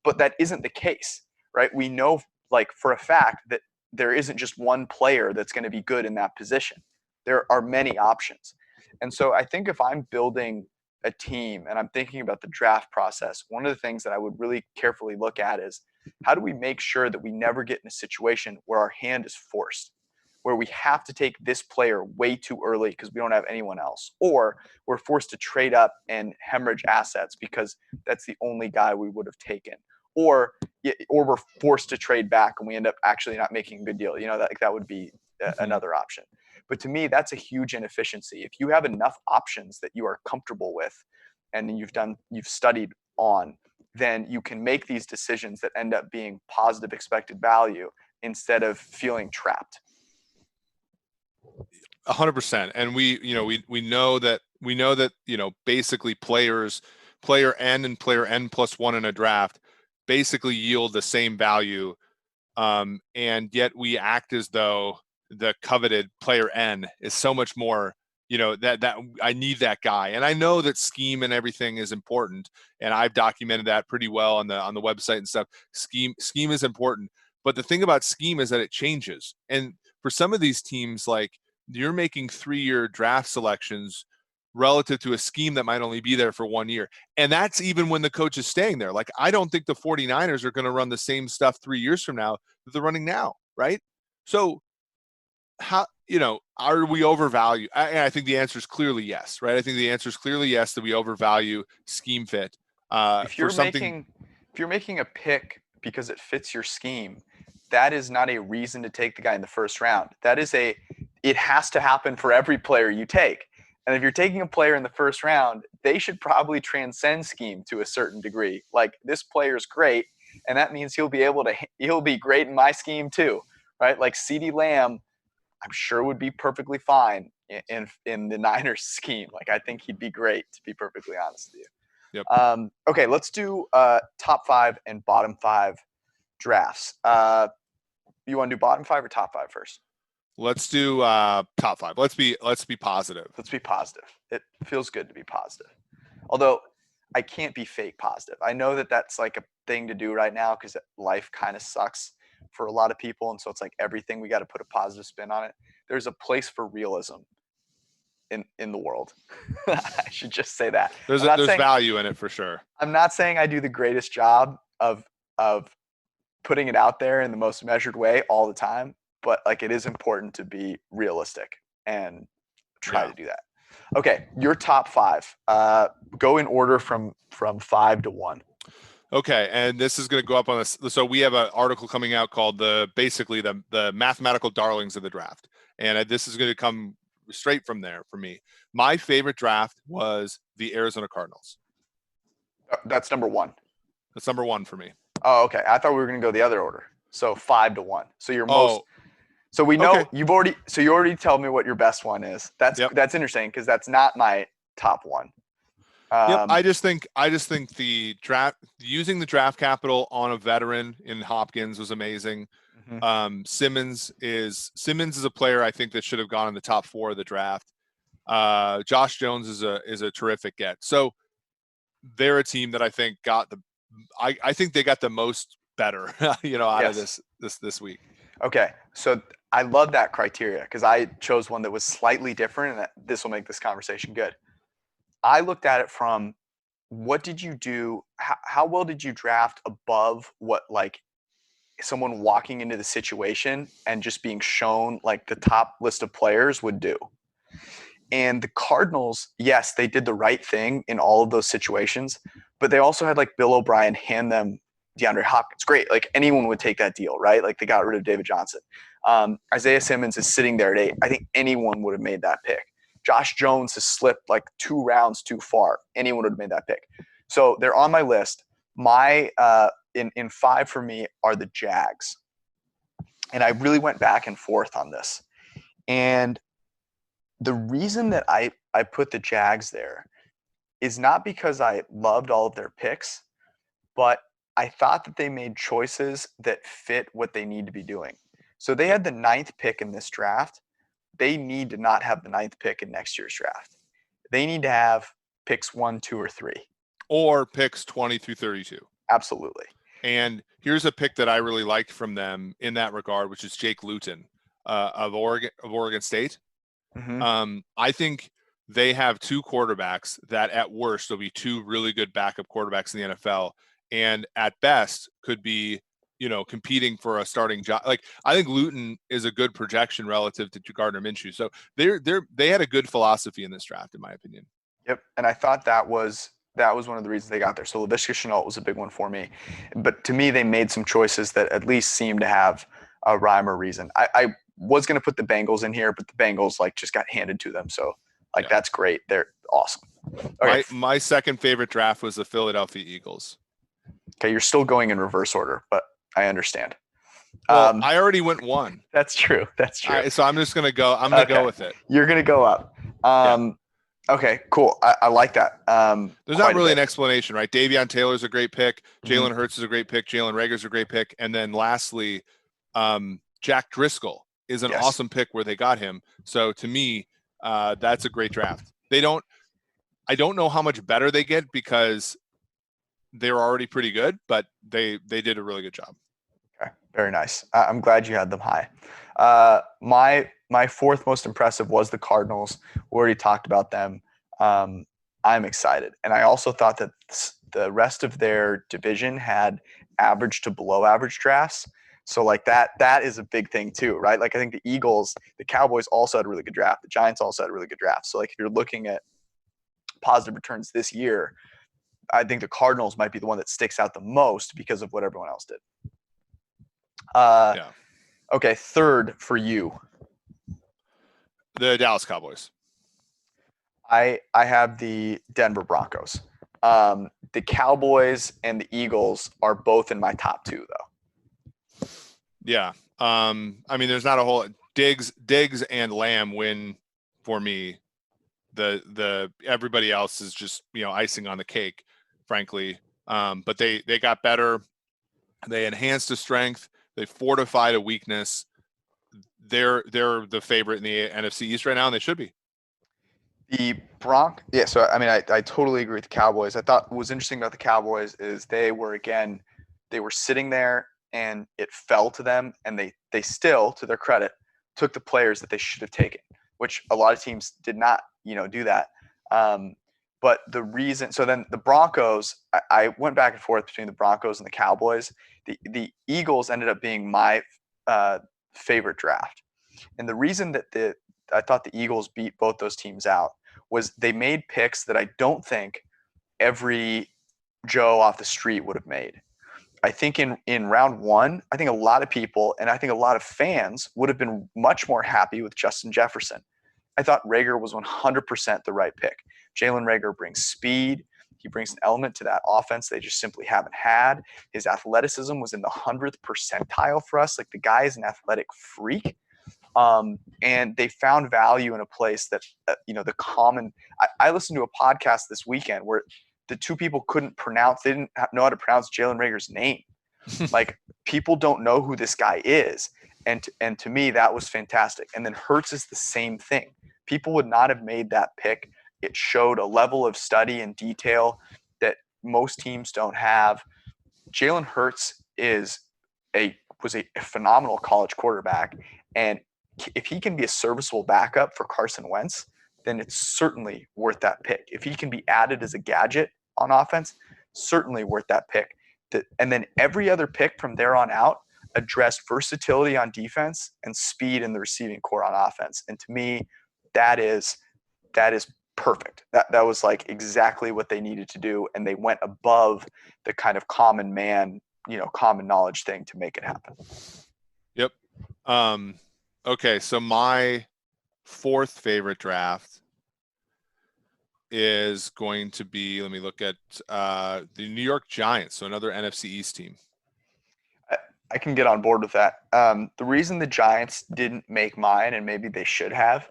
But that isn't the case, right? We know, like, for a fact that there isn't just one player that's going to be good in that position. There are many options. And so I think if I'm building a team and I'm thinking about the draft process, one of the things that I would really carefully look at is, how do we make sure that we never get in a situation where our hand is forced, where we have to take this player way too early because we don't have anyone else, or we're forced to trade up and hemorrhage assets because that's the only guy we would have taken, or we're forced to trade back and we end up actually not making a good deal. That would be another option. But to me, that's a huge inefficiency. If you have enough options that you are comfortable with and you've studied on, then you can make these decisions that end up being positive expected value instead of feeling trapped. 100%. And we know that, basically player N and player N plus one in a draft basically yield the same value. And yet we act as though the coveted player N is so much more, that I need that guy. And I know that scheme and everything is important. And I've documented that pretty well on the website and stuff. Scheme is important. But the thing about scheme is that it changes. And for some of these teams, like, you're making 3-year draft selections relative to a scheme that might only be there for 1 year. And that's even when the coach is staying there. Like, I don't think the 49ers are going to run the same stuff 3 years from now that they're running now, right? So how, are we overvalue? I think the answer is clearly yes, right? I think the answer is clearly yes, that we overvalue scheme fit. If you're making a pick because it fits your scheme, that is not a reason to take the guy in the first round. It has to happen for every player you take. And if you're taking a player in the first round, they should probably transcend scheme to a certain degree. Like, this player's great, and that means he'll be great in my scheme too, right? Like CeeDee Lamb, I'm sure would be perfectly fine in the Niners scheme. Like, I think he'd be great, to be perfectly honest with you. Yep. Okay, let's do top 5 and bottom 5 drafts. You want to do bottom 5 or top 5 first? Let's do top 5. Let's be positive. Let's be positive. It feels good to be positive. Although I can't be fake positive. I know that that's like a thing to do right now because life kind of sucks for a lot of people. And so it's like everything, we got to put a positive spin on it. There's a place for realism in the world. I should just say that. There's value in it for sure. I'm not saying I do the greatest job of putting it out there in the most measured way all the time, but like, it is important to be realistic and try to do that. Okay, your top 5. Go in order from 5 to 1. Okay, and this is going to go up on this. So we have an article coming out called the mathematical darlings of the draft, and this is going to come straight from there for me. My favorite draft was the Arizona Cardinals. That's number 1. That's number 1 for me. Oh, okay. I thought we were going to go the other order. So 5 to 1. So your most. So we know you already told me what your best one is. That's interesting because that's not my top 1. I just think the draft, using the draft capital on a veteran in Hopkins was amazing. Mm-hmm. Simmons is a player I think that should have gone in the top 4 of the draft. Josh Jones is a terrific get. So they're a team that I think I think they got the most better, out of this week. Okay, so I love that criteria because I chose one that was slightly different, and this will make this conversation good. I looked at it from, what did you do? How well did you draft above what, like, someone walking into the situation and just being shown like the top list of players would do? And the Cardinals, yes, they did the right thing in all of those situations, but they also had like Bill O'Brien hand them DeAndre Hopkins. Great. Like, anyone would take that deal, right? Like, they got rid of David Johnson. Isaiah Simmons is sitting there at 8. I think anyone would have made that pick. Josh Jones has slipped like 2 rounds too far. Anyone would have made that pick. So they're on my list. My in 5 for me are the Jags. And I really went back and forth on this. And the reason that I put the Jags there is not because I loved all of their picks, but I thought that they made choices that fit what they need to be doing. So they had the 9th pick in this draft. They need to not have the 9th pick in next year's draft. They need to have picks 1, 2, or 3. Or picks 20 through 32. Absolutely. And here's a pick that I really liked from them in that regard, which is Jake Luton of Oregon State. Mm-hmm. I think they have 2 quarterbacks that at worst will be 2 really good backup quarterbacks in the NFL, and at best could be, competing for a starting job. Like, I think Luton is a good projection relative to Gardner Minshew. So they had a good philosophy in this draft, in my opinion. Yep. And I thought that was one of the reasons they got there. So Laviska Shenault was a big one for me. But to me, they made some choices that at least seemed to have a rhyme or reason. I was going to put the Bengals in here, but the Bengals just got handed to them. So that's great. They're awesome. Okay. My second favorite draft was the Philadelphia Eagles. Okay. You're still going in reverse order, but I understand. Well, I already went 1. That's true. That's true. So I'm just going to go. I'm going to go with it. You're going to go up. Okay, cool. I like that. There's not really an explanation, right? Davion Taylor's a great pick. Jalen Hurts is a great pick. Jalen Reagor's a great pick. And then lastly, Jack Driscoll is an awesome pick where they got him. So to me, that's a great draft. I don't know how much better they get because they're already pretty good, but they did a really good job. Okay, very nice. I'm glad you had them high. My 4th most impressive was the Cardinals. We already talked about them. I'm excited. And I also thought that the rest of their division had average to below average drafts. So that is a big thing too, right? I think the Eagles, the Cowboys also had a really good draft. The Giants also had a really good draft. So if you're looking at positive returns this year, I think the Cardinals might be the one that sticks out the most because of what everyone else did. Okay, 3rd for you. The Dallas Cowboys. I have the Denver Broncos. The Cowboys and the Eagles are both in my top 2, though. Yeah. There's not a whole Diggs and Lamb win for me. The everybody else is just icing on the cake, frankly. But they got better. They enhanced a strength. They fortified a weakness. They're the favorite in the NFC East right now, and they should be. The so I totally agree with the Cowboys. I thought what was interesting about the Cowboys is they were sitting there and it fell to them, and they still, to their credit, took the players that they should have taken, which a lot of teams did not do that. But the reason, so then the Broncos, I went back and forth between the Broncos and the Cowboys. The Eagles ended up being my favorite draft, and the reason that I thought the Eagles beat both those teams out was they made picks that I don't think every Joe off the street would have made. I think in round 1, I think a lot of people and I think a lot of fans would have been much more happy with Justin Jefferson. I thought Reagor was 100% the right pick. Jalen Reagor brings speed. He brings an element to that offense they just simply haven't had. His athleticism was in the 100th percentile for us. The guy is an athletic freak. And they found value in a place that, the common – I listened to a podcast this weekend where the 2 people they didn't know how to pronounce Jalen Reagor's name. People don't know who this guy is. And to me, that was fantastic. And then Hurts is the same thing. People would not have made that pick. It showed a level of study and detail that most teams don't have. Jalen Hurts was a phenomenal college quarterback. And if he can be a serviceable backup for Carson Wentz, then it's certainly worth that pick. If he can be added as a gadget on offense, certainly worth that pick. And then every other pick from there on out addressed versatility on defense and speed in the receiving core on offense. And to me, that is perfect. That was exactly what they needed to do. And they went above the kind of common man, common knowledge thing to make it happen. Yep. Okay. So my 4th favorite draft is going to be, let me look at the New York Giants. So another NFC East team. I can get on board with that. The reason the Giants didn't make mine, and maybe they should have,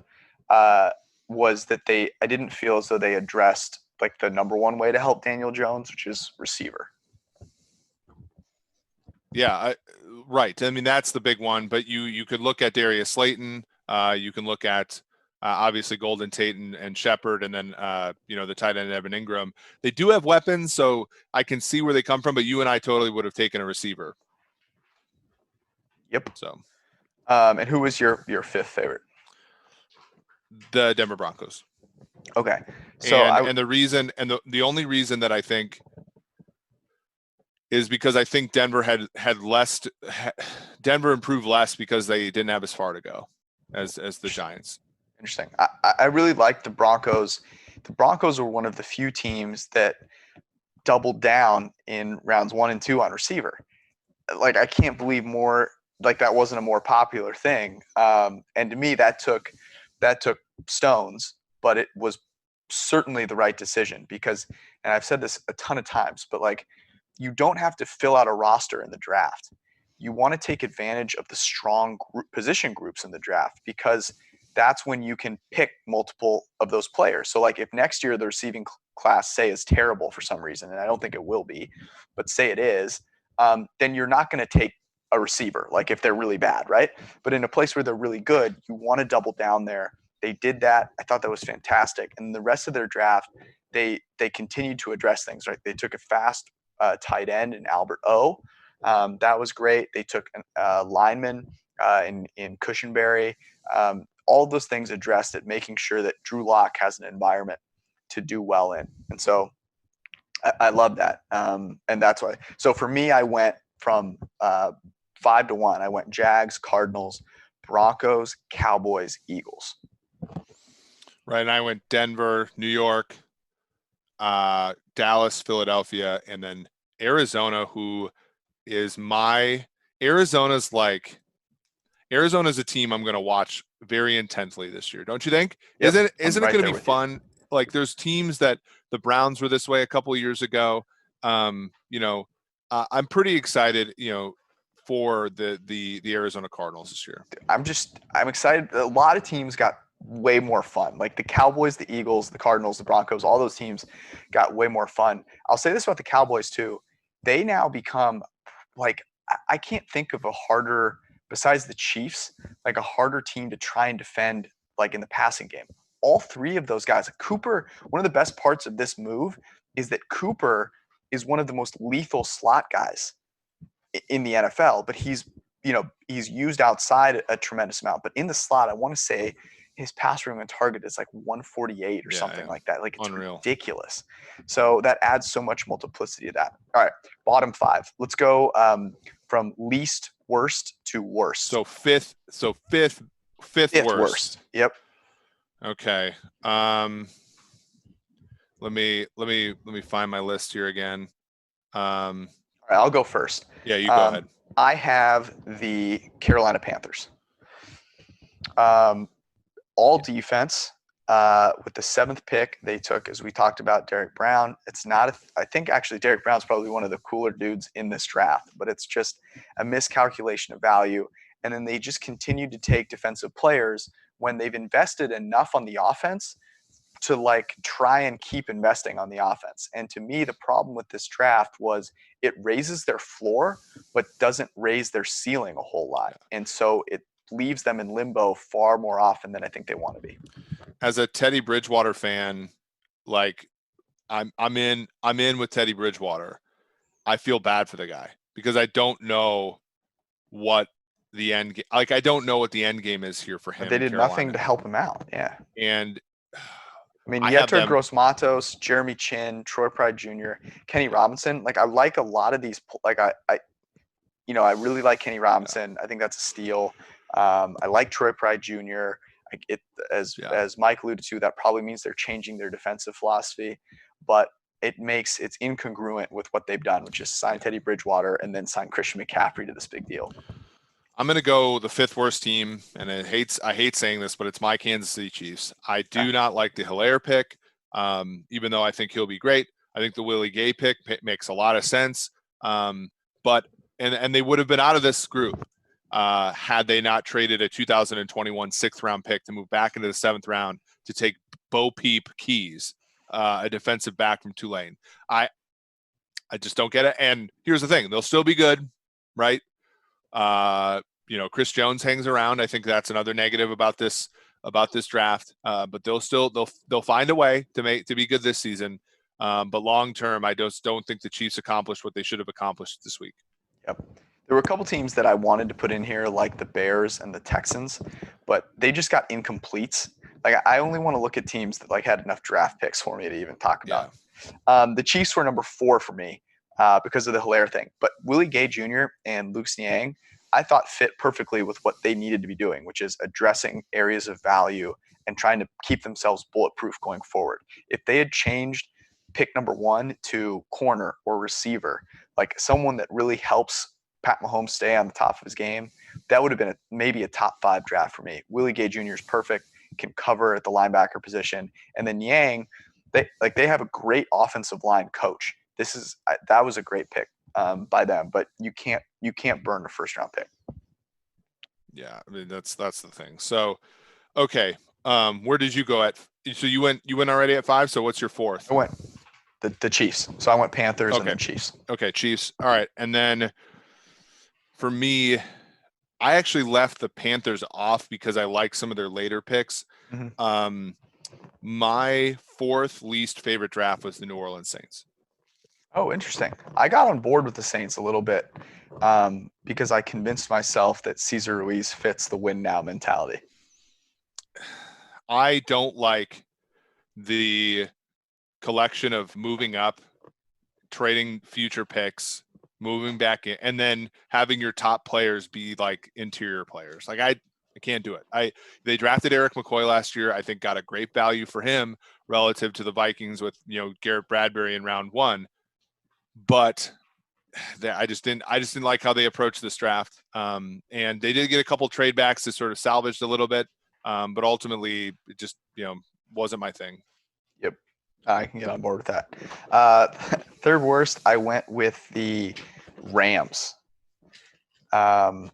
was that I didn't feel as though they addressed the number one way to help Daniel Jones, which is receiver. Yeah, Right. I mean, that's the big one. But you could look at Darius Slayton. You can look at obviously Golden Tate and Shepard, and then the tight end Evan Ingram. They do have weapons, so I can see where they come from. But you and I totally would have taken a receiver. Yep. So, and who was your fifth favorite? the Denver Broncos. Okay. So and the reason, and the only reason that I think is because I think Denver had less. Denver improved less because they didn't have as far to go as the Giants. Interesting. I really liked the Broncos. The Broncos were one of the few teams that doubled down in rounds 1 and 2 on receiver. Like, I can't believe more. Like, that wasn't a more popular thing. And to me, that took stones, but it was certainly the right decision because, and I've said this a ton of times, but like, you don't have to fill out a roster in the draft. You want to take advantage of the strong position groups in the draft because that's when you can pick multiple of those players. So like if next year the receiving class, say, is terrible for some reason, and I don't think it will be, but say it is, then you're not going to take a receiver, like if they're really bad, right? But in a place where they're really good, you want to double down there. They did that. I thought that was fantastic. And the rest of their draft, they continued to address things, right? They took a fast tight end in Albert O. That was great. They took a lineman in Cushenberry. All those things addressed it, making sure that Drew Lock has an environment to do well in. And so I love that. And that's why. So for me, I went from 5 to 1. I went Jags, Cardinals, Broncos, Cowboys, Eagles. Right. And I went Denver, New York, Dallas, Philadelphia, and then Arizona, who is Arizona's a team I'm going to watch very intensely this year. Don't you think? Yep, isn't it going to be fun? Like there's teams that the Browns were this way a couple of years ago. I'm pretty excited, for the Arizona Cardinals this year. I'm excited. A lot of teams got way more fun. Like the Cowboys, the Eagles, the Cardinals, the Broncos, all those teams got way more fun. I'll say this about the Cowboys too. They now become like, I can't think of a harder, besides the Chiefs, like a harder team to try and defend like in the passing game. All three of those guys, Cooper, one of the best parts of this move is that Cooper is one of the most lethal slot guys in the NFL, but he's used outside a tremendous amount. But in the slot, I want to say his pass rating on target is like 148 or something like that. Like it's unreal. Ridiculous. So that adds so much multiplicity to that. All right, bottom 5. Let's go from least worst to worst. So fifth worst. Yep. Okay. Let me find my list here again. All right, I'll go first. Yeah, you go ahead. I have the Carolina Panthers. All defense. With the 7th pick, they took, as we talked about, Derek Brown. It's not, I think actually Derek Brown's probably one of the cooler dudes in this draft, but it's just a miscalculation of value. And then they just continued to take defensive players when they've invested enough on the offense to like try and keep investing on the offense. And to me, the problem with this draft was it raises their floor, but doesn't raise their ceiling a whole lot. And so it leaves them in limbo far more often than I think they want to be. As a Teddy Bridgewater fan, like I'm in with Teddy Bridgewater. I feel bad for the guy because I don't know what the end game, like I don't know what the end game is here for him. They did nothing to help him out. Yeah. And I mean, Yetur Gross-Matos, Jeremy Chin, Troy Pride Jr., Kenny Robinson. Like I like a lot of these. Like I really like Kenny Robinson. I think that's a steal. I like Troy Pride Jr. As Mike alluded to, that probably means they're changing their defensive philosophy, but it's incongruent with what they've done, which is sign Teddy Bridgewater and then sign Christian McCaffrey to this big deal. I'm going to go the 5th worst team, and I hate saying this, but it's my Kansas City Chiefs. I do not like the Hilaire pick, even though I think he'll be great. I think the Willie Gay pick makes a lot of sense, but they would have been out of this group had they not traded a 2021 6th-round pick to move back into the 7th round to take Bo Peep Keys, a defensive back from Tulane. I just don't get it. And here's the thing: they'll still be good, right? Chris Jones hangs around. I think that's another negative about this draft. But they'll find a way to be good this season. But long term, I just don't think the Chiefs accomplished what they should have accomplished this week. Yep. There were a couple teams that I wanted to put in here, like the Bears and the Texans, but they just got incompletes. Like I only want to look at teams that like had enough draft picks for me to even talk about. Yeah. The Chiefs were number 4 for me because of the Hilaire thing, but Willie Gay Jr. and Luke Niang, I thought fit perfectly with what they needed to be doing, which is addressing areas of value and trying to keep themselves bulletproof going forward. If they had changed pick number 1 to corner or receiver, like someone that really helps Pat Mahomes stay on the top of his game, that would have been maybe a top 5 draft for me. Willie Gay Jr. is perfect, can cover at the linebacker position, and then Yang, they have a great offensive line coach. That was a great pick by them, but you can't burn a first round pick. Yeah, I mean that's the thing. So, okay, where did you go at? So you went already at 5. So what's your 4th? I went the Chiefs. So I went Panthers and then Chiefs. Okay, Chiefs. All right, and then for me, I actually left the Panthers off because I like some of their later picks. Mm-hmm. My 4th least favorite draft was the New Orleans Saints. Oh, interesting. I got on board with the Saints a little bit because I convinced myself that Cesar Ruiz fits the win now mentality. I don't like the collection of moving up, trading future picks, moving back in, and then having your top players be like interior players. Like I can't do it. They drafted Eric McCoy last year. I think got a great value for him relative to the Vikings with Garrett Bradbury in round 1. But I just didn't like how they approached this draft. And they did get a couple trade backs that sort of salvaged a little bit. But ultimately it just, wasn't my thing. Yep. I can get on board with that. 3rd worst, I went with the Rams. The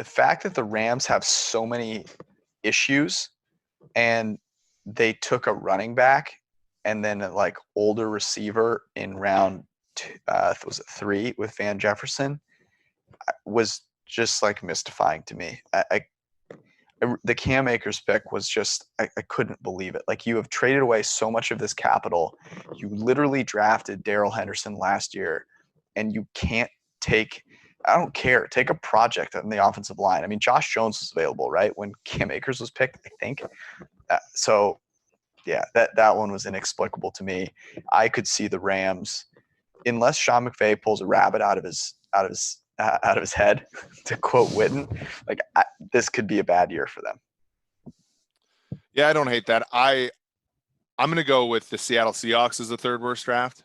fact that the Rams have so many issues and they took a running back and then a like older receiver in round 3 with Van Jefferson was just like mystifying to me. The Cam Akers pick was just, I couldn't believe it. Like you have traded away so much of this capital. You literally drafted Darrell Henderson last year and you can't take a project on the offensive line. I mean, Josh Jones was available, right? When Cam Akers was picked, I think. So yeah, that one was inexplicable to me. I could see the Rams, unless Sean McVay pulls a rabbit out of his head, to quote Witten, like this could be a bad year for them. Yeah, I don't hate that. I'm going to go with the Seattle Seahawks as the 3rd worst draft.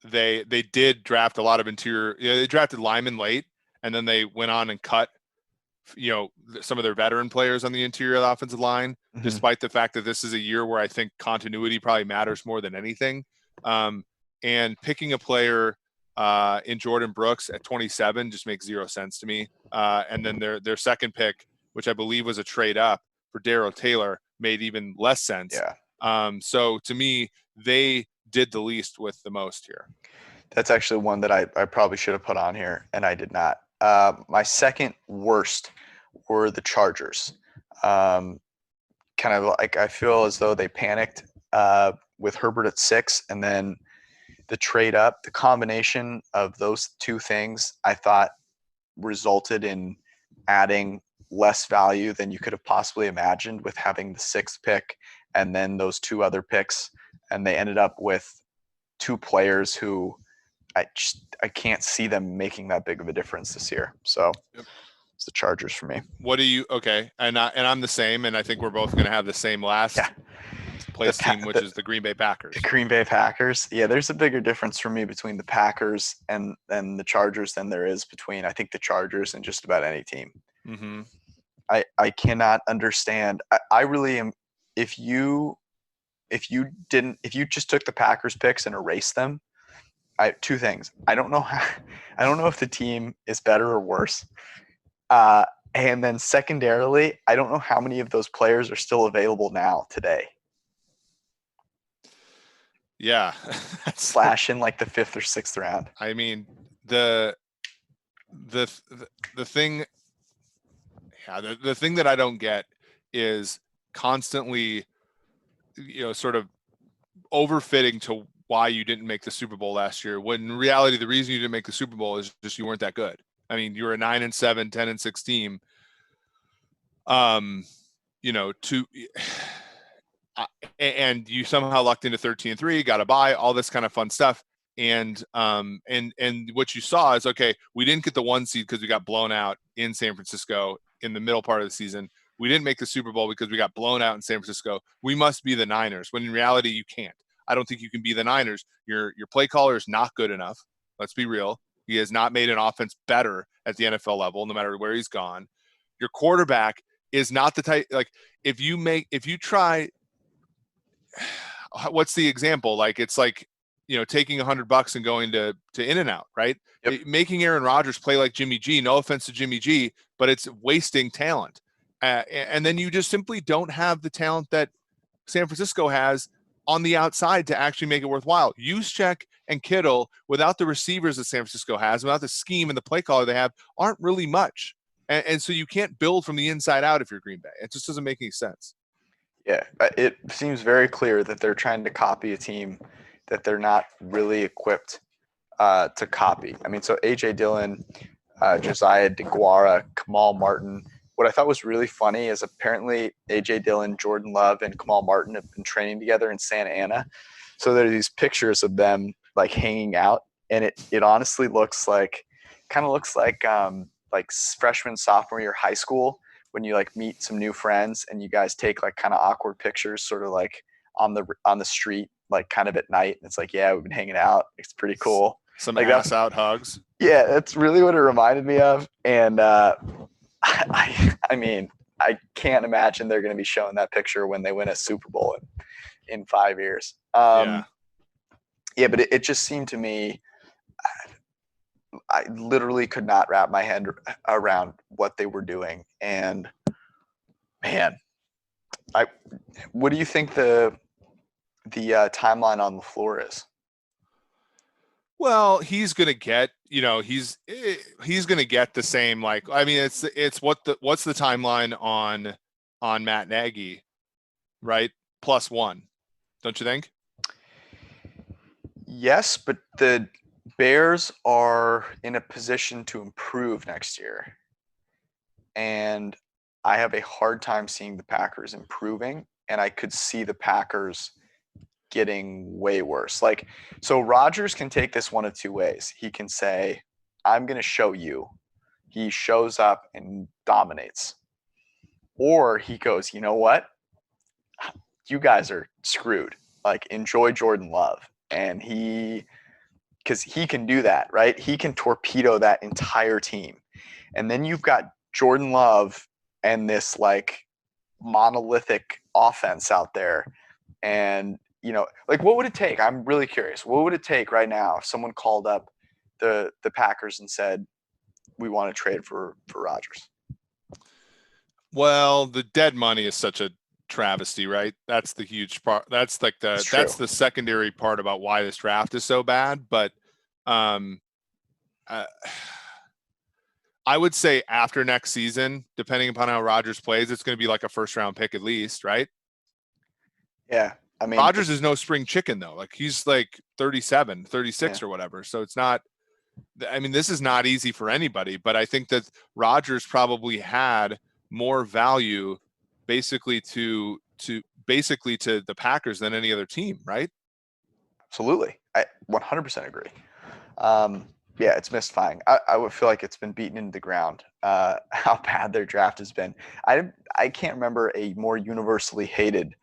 They did draft a lot of interior. They drafted linemen late, and then they went on and cut, some of their veteran players on the interior of the offensive line. Mm-hmm. Despite the fact that this is a year where I think continuity probably matters more than anything. And picking a player in Jordan Brooks at 27 just makes 0 sense to me. And then their 2nd pick, which I believe was a trade up for Darrell Taylor, made even less sense. Yeah. So to me, they did the least with the most here. That's actually one that I probably should have put on here, and I did not. My 2nd worst were the Chargers. Kind of like I feel as though they panicked with Herbert at 6, and then the trade up, the combination of those 2 things, I thought resulted in adding less value than you could have possibly imagined with having the 6th pick and then those 2 other picks. And they ended up with 2 players who I can't see them making that big of a difference this year. So it's the Chargers for me. Okay. And I'm the same, and I think we're both going to have the same last place team, which is the Green Bay Packers. The Green Bay Packers. Yeah, there's a bigger difference for me between the Packers and the Chargers than there is between, I think, the Chargers and just about any team. Mm-hmm. I cannot understand. I really am. If you just took the Packers picks and erased them, 2 things. I don't know if the team is better or worse. And then secondarily, I don't know how many of those players are still available now today. Yeah. Slash in like the 5th or 6th round. I mean, the thing, yeah, the thing that I don't get is constantly, sort of overfitting to why you didn't make the Super Bowl last year, when in reality the reason you didn't make the Super Bowl is just you weren't that good. I mean, you were a 9-7, 10-6 team. And you somehow lucked into 13-3, got a bye, all this kind of fun stuff. And what you saw is, okay, we didn't get the 1 seed because we got blown out in San Francisco in the middle part of the season. We didn't make the Super Bowl because we got blown out in San Francisco. We must be the Niners, when in reality you can't. I don't think you can be the Niners. Your play caller is not good enough. Let's be real. He has not made an offense better at the NFL level, no matter where he's gone. Your quarterback is not the type, like, if you try, what's the example? Like, it's like, taking $100 and going to In-N-Out, right? Yep. Making Aaron Rodgers play like Jimmy G, no offense to Jimmy G, but it's wasting talent. And then you just simply don't have the talent that San Francisco has on the outside to actually make it worthwhile. Juszczyk and Kittle, without the receivers that San Francisco has, without the scheme and the play caller they have, aren't really much. And so you can't build from the inside out if you're Green Bay. It just doesn't make any sense. Yeah, it seems very clear that they're trying to copy a team that they're not really equipped to copy. I mean, so A.J. Dillon, Josiah DeGuara, Kamal Martin. What I thought was really funny is apparently A.J. Dillon, Jordan Love, and Kamal Martin have been training together in Santa Ana. So there are these pictures of them like hanging out, and it honestly looks like freshman, sophomore year high school, when you like meet some new friends and you guys take like kind of awkward pictures, sort of like on the street, like kind of at night. And it's like, yeah, we've been hanging out. It's pretty cool. Some like ass out hugs. Yeah, that's really what it reminded me of. And I mean, I can't imagine they're going to be showing that picture when they win a Super Bowl in 5 years. Yeah, but it just seemed to me, I literally could not wrap my head around what they were doing. And man, what do you think the timeline on LaFleur is? Well, he's gonna get, he's gonna get the same. Like, I mean, it's what's the timeline on Matt Nagy, right? +1, don't you think? Yes, but the Bears are in a position to improve next year. And I have a hard time seeing the Packers improving, and I could see the Packers getting way worse. Like, so Rodgers can take this one of two ways. He can say, I'm going to show you. He shows up and dominates. Or he goes, you know what? You guys are screwed. Like, enjoy Jordan Love. And because he can do that, right? He can torpedo that entire team. And then you've got Jordan Love and this like monolithic offense out there. And, like, what would it take? I'm really curious. What would it take right now if someone called up the Packers and said, we want to trade for Rodgers? Well, the dead money is such a travesty, right? That's the huge part. That's like that's the secondary part about why this draft is so bad. But I would say after next season, depending upon how Rodgers plays, it's going to be like a first-round pick at least, right? Yeah. I mean, Rodgers is no spring chicken, though. Like, he's like 37, 36 or whatever. So it's not – I mean, this is not easy for anybody. But I think that Rodgers probably had more value basically to the Packers than any other team, right? Absolutely. I 100% agree. Yeah, it's mystifying. I would feel like it's been beaten into the ground, how bad their draft has been. I can't remember a more universally hated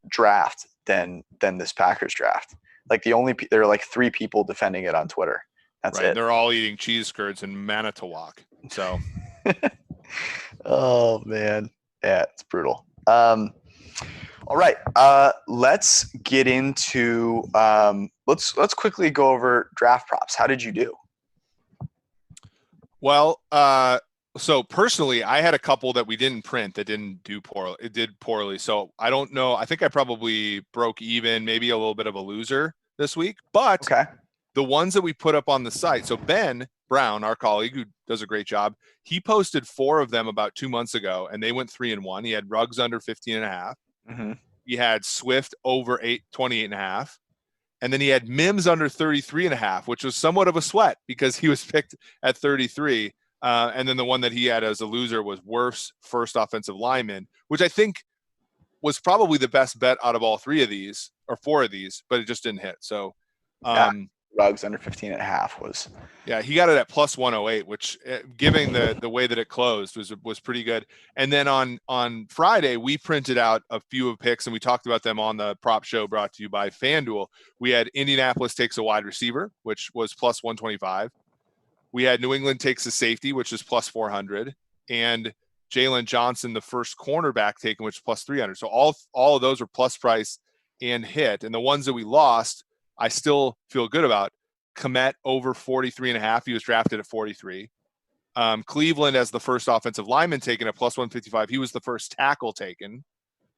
draft than this Packers draft. Like, there are like 3 people defending it on Twitter. That's right. it. They're all eating cheese curds in Manitowoc. So, oh man, yeah, it's brutal. All right, let's get into let's quickly go over draft props. How did you do? Well, so personally, I had a couple that we didn't print that didn't do poorly. It did poorly. So I don't know. I think I probably broke even, maybe a little bit of a loser this week. But okay, the ones that we put up on the site. So Ben Brown, our colleague who does a great job, he posted 4 of them about 2 months ago, and they went 3-1. He had Ruggs under 15.5. Mm-hmm. He had Swift over 28.5. And then he had Mims under 33.5, which was somewhat of a sweat because he was picked at 33. And then the one that he had as a loser was Wirfs first offensive lineman, which I think was probably the best bet out of all 3 of these or 4 of these, but it just didn't hit. So Ruggs under 15.5 was. Yeah, he got it at plus 108, which giving the way that it closed was pretty good. And then on Friday, we printed out a few of picks and we talked about them on the prop show brought to you by FanDuel. We had Indianapolis takes a wide receiver, which was plus 125. We had New England takes a safety, which is plus 400, and Jalen Johnson, the first cornerback taken, which is plus 300. So all of those were plus price and hit. And the ones that we lost, I still feel good about. Kmet over 43.5. He was drafted at 43. Cleveland as the first offensive lineman taken at plus 155. He was the first tackle taken,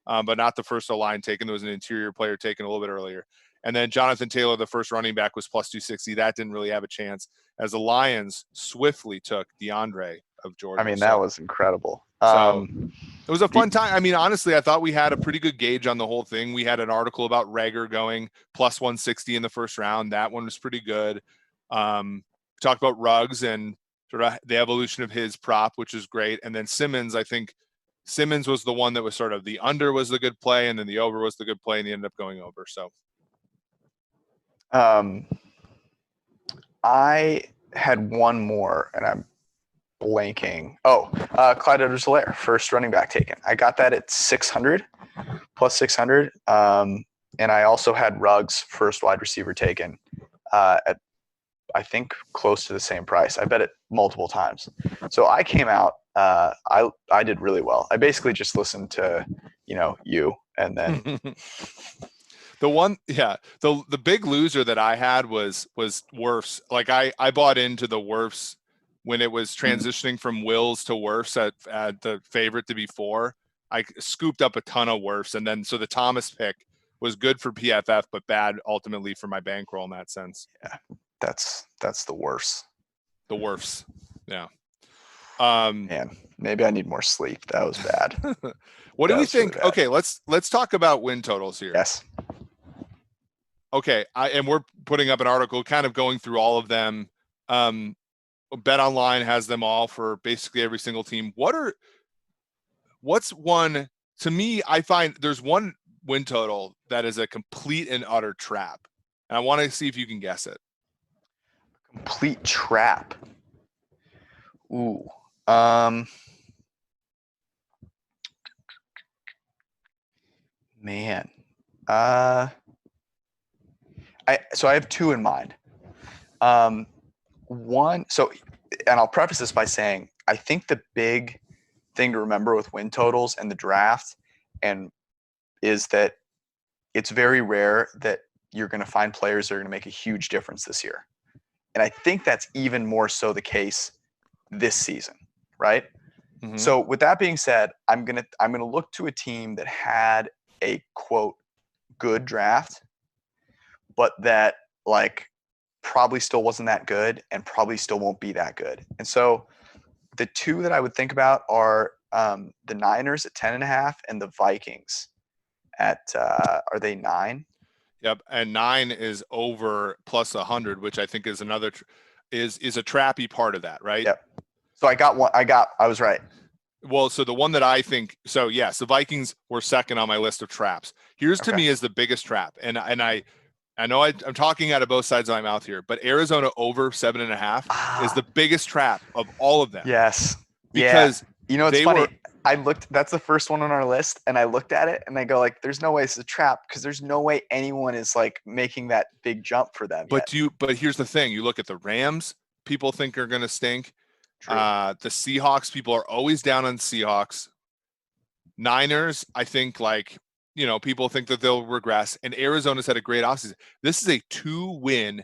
but not the first O-line taken. There was an interior player taken a little bit earlier. And then Jonathan Taylor, the first running back, was plus 260. That didn't really have a chance as the Lions swiftly took DeAndre of Georgia. I mean, that was incredible. So it was a fun time. I mean, honestly, I thought we had a pretty good gauge on the whole thing. We had an article about Reagor going plus 160 in the first round. That one was pretty good. Talked about Ruggs and sort of the evolution of his prop, which is great. And then Simmons, I think Simmons was the one that was sort of the under was the good play, and then the over was the good play, and he ended up going over. So I had one more, and I'm blanking. Clyde Edwards-Helaire, first running back taken. I got that at 600, plus 600. And I also had Ruggs, first wide receiver taken at, I think, close to the same price. I bet it multiple times. So I came out, I did really well. I basically just listened to, you, and then the big loser that I had was Wirfs. Like I bought into the Wirfs when it was transitioning from Wills to Wirfs at the favorite to be 4. I scooped up a ton of Wirfs, and then so the Thomas pick was good for PFF, but bad ultimately for my bankroll in that sense. Yeah, that's the worst. The Wirfs, yeah. Man, maybe I need more sleep. That was bad. What do we think? Really okay, let's talk about win totals here. Yes. Okay, and we're putting up an article kind of going through all of them. Bet Online has them all for basically every single team. What's one, to me, I find there's one win total that is a complete and utter trap. And I want to see if you can guess it. Complete trap. Ooh. Man. So I have 2 in mind. One, and I'll preface this by saying, I think the big thing to remember with win totals and the draft is that it's very rare that you're going to find players that are going to make a huge difference this year. And I think that's even more so the case this season, right? Mm-hmm. So with that being said, I'm going to look to a team that had a quote good draft, but that probably still wasn't that good and probably still won't be that good. And so the 2 that I would think about are the Niners at 10.5 and the Vikings at are they 9? Yep, and 9 is over plus 100, which I think is another is a trappy part of that, right? Yep. So I was right. Well, so the one that I think, so yes, the Vikings were second on my list of traps. Here's to me is the biggest trap, and I know I'm talking out of both sides of my mouth here, but Arizona over 7.5 is the biggest trap of all of them. Yes. Because it's funny. That's the first one on our list, and I looked at it and I go there's no way it's a trap because there's no way anyone is making that big jump for them. But here's the thing. You look at the Rams, people think are going to stink. True. The Seahawks, people are always down on Seahawks. Niners, I think people think that they'll regress, and Arizona's had a great offseason. This is a 2-win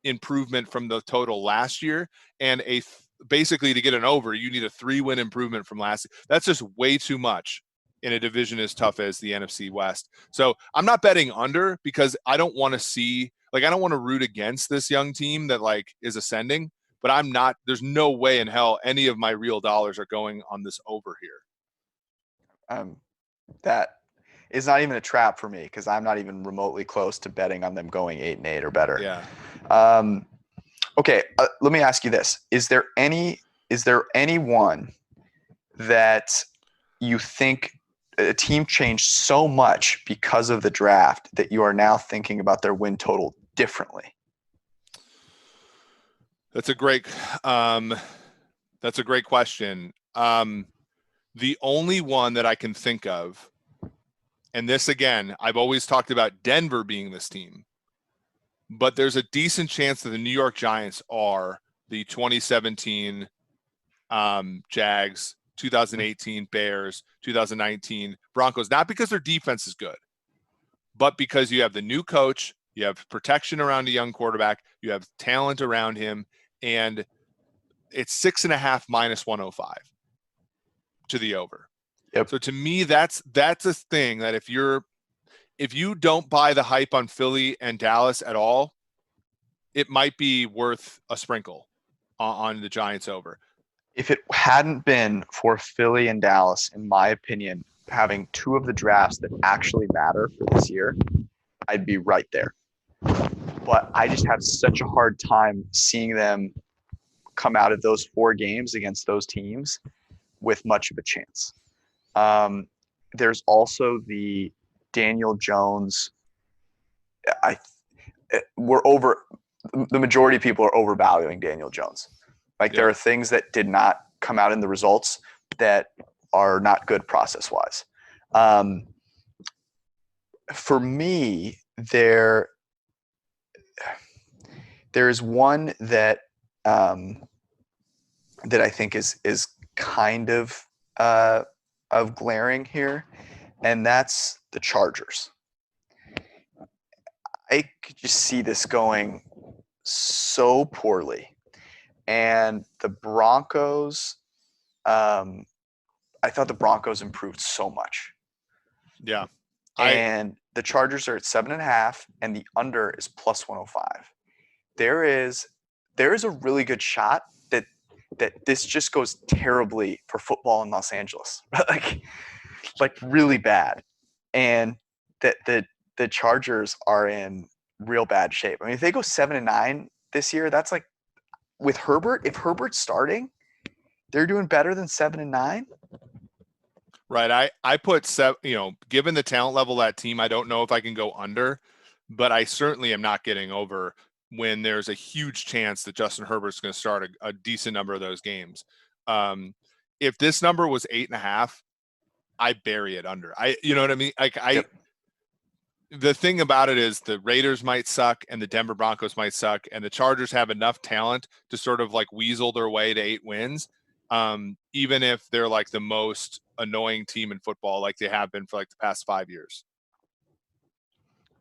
improvement from the total last year, and basically to get an over, you need a 3-win improvement from last year. That's just way too much in a division as tough as the NFC West. So I'm not betting under because I don't want to see like, I don't want to root against this young team that like is ascending, but I'm not, there's no way in hell any of my real dollars are going on this over here. That is not even a trap for me because I'm not even remotely close to betting on them going 8-8 or better. Yeah. Okay, let me ask you this: Is there anyone that you think a team changed so much because of the draft that you are now thinking about their win total differently? That's a great question. The only one that I can think of, and this again, I've always talked about Denver being this team, but there's a decent chance that the New York Giants are the 2017 Jags, 2018 Bears, 2019 Broncos, not because their defense is good, but because you have the new coach, you have protection around a young quarterback, you have talent around him, and it's 6.5 minus 105 to the over. Yep. So to me, that's a thing that if you don't buy the hype on Philly and Dallas at all, it might be worth a sprinkle on the Giants over. If it hadn't been for Philly and Dallas, in my opinion, having two of the drafts that actually matter for this year, I'd be right there. But I just have such a hard time seeing them come out of those 4 games against those teams with much of a chance. There's also the Daniel Jones. The majority of people are overvaluing Daniel Jones. Like, there are things that did not come out in the results that are not good process-wise. For me, there is one that that I think is kind of glaring here, and that's the Chargers. I could just see this going so poorly. And the Broncos, I thought the Broncos improved so much. Yeah. And the Chargers are at 7.5, and the under is plus 105. There is a really good shot that this just goes terribly for football in Los Angeles, like really bad, and that the Chargers are in real bad shape. I mean, if they go 7-9 this year, that's like, with Herbert, if Herbert's starting, they're doing better than 7-9. Right. I put given the talent level of that team, I don't know if I can go under, but I certainly am not getting over when there's a huge chance that Justin Herbert's going to start a decent number of those games. If this number was 8.5, I bury it under. You know what I mean? Yep. The thing about it is the Raiders might suck and the Denver Broncos might suck, and the Chargers have enough talent to sort of like weasel their way to 8 wins. Even if they're like the most annoying team in football, like they have been for like the past 5 years.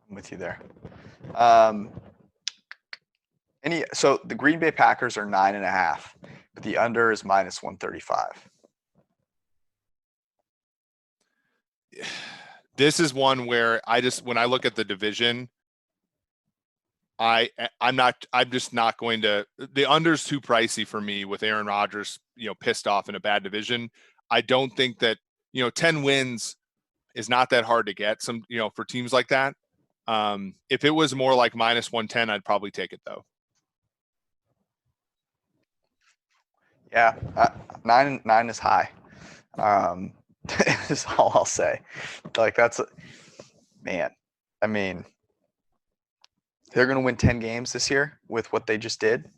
I'm with you there. So the Green Bay Packers are 9.5, but the under is minus 135. This is one where when I look at the division, I'm just not going to. The under's too pricey for me with Aaron Rodgers, pissed off in a bad division. I don't think that 10 wins is not that hard to get. For teams like that. If it was more like minus 110, I'd probably take it though. Yeah, 9 is high. Is all I'll say. Like, man. I mean, they're going to win 10 games this year with what they just did.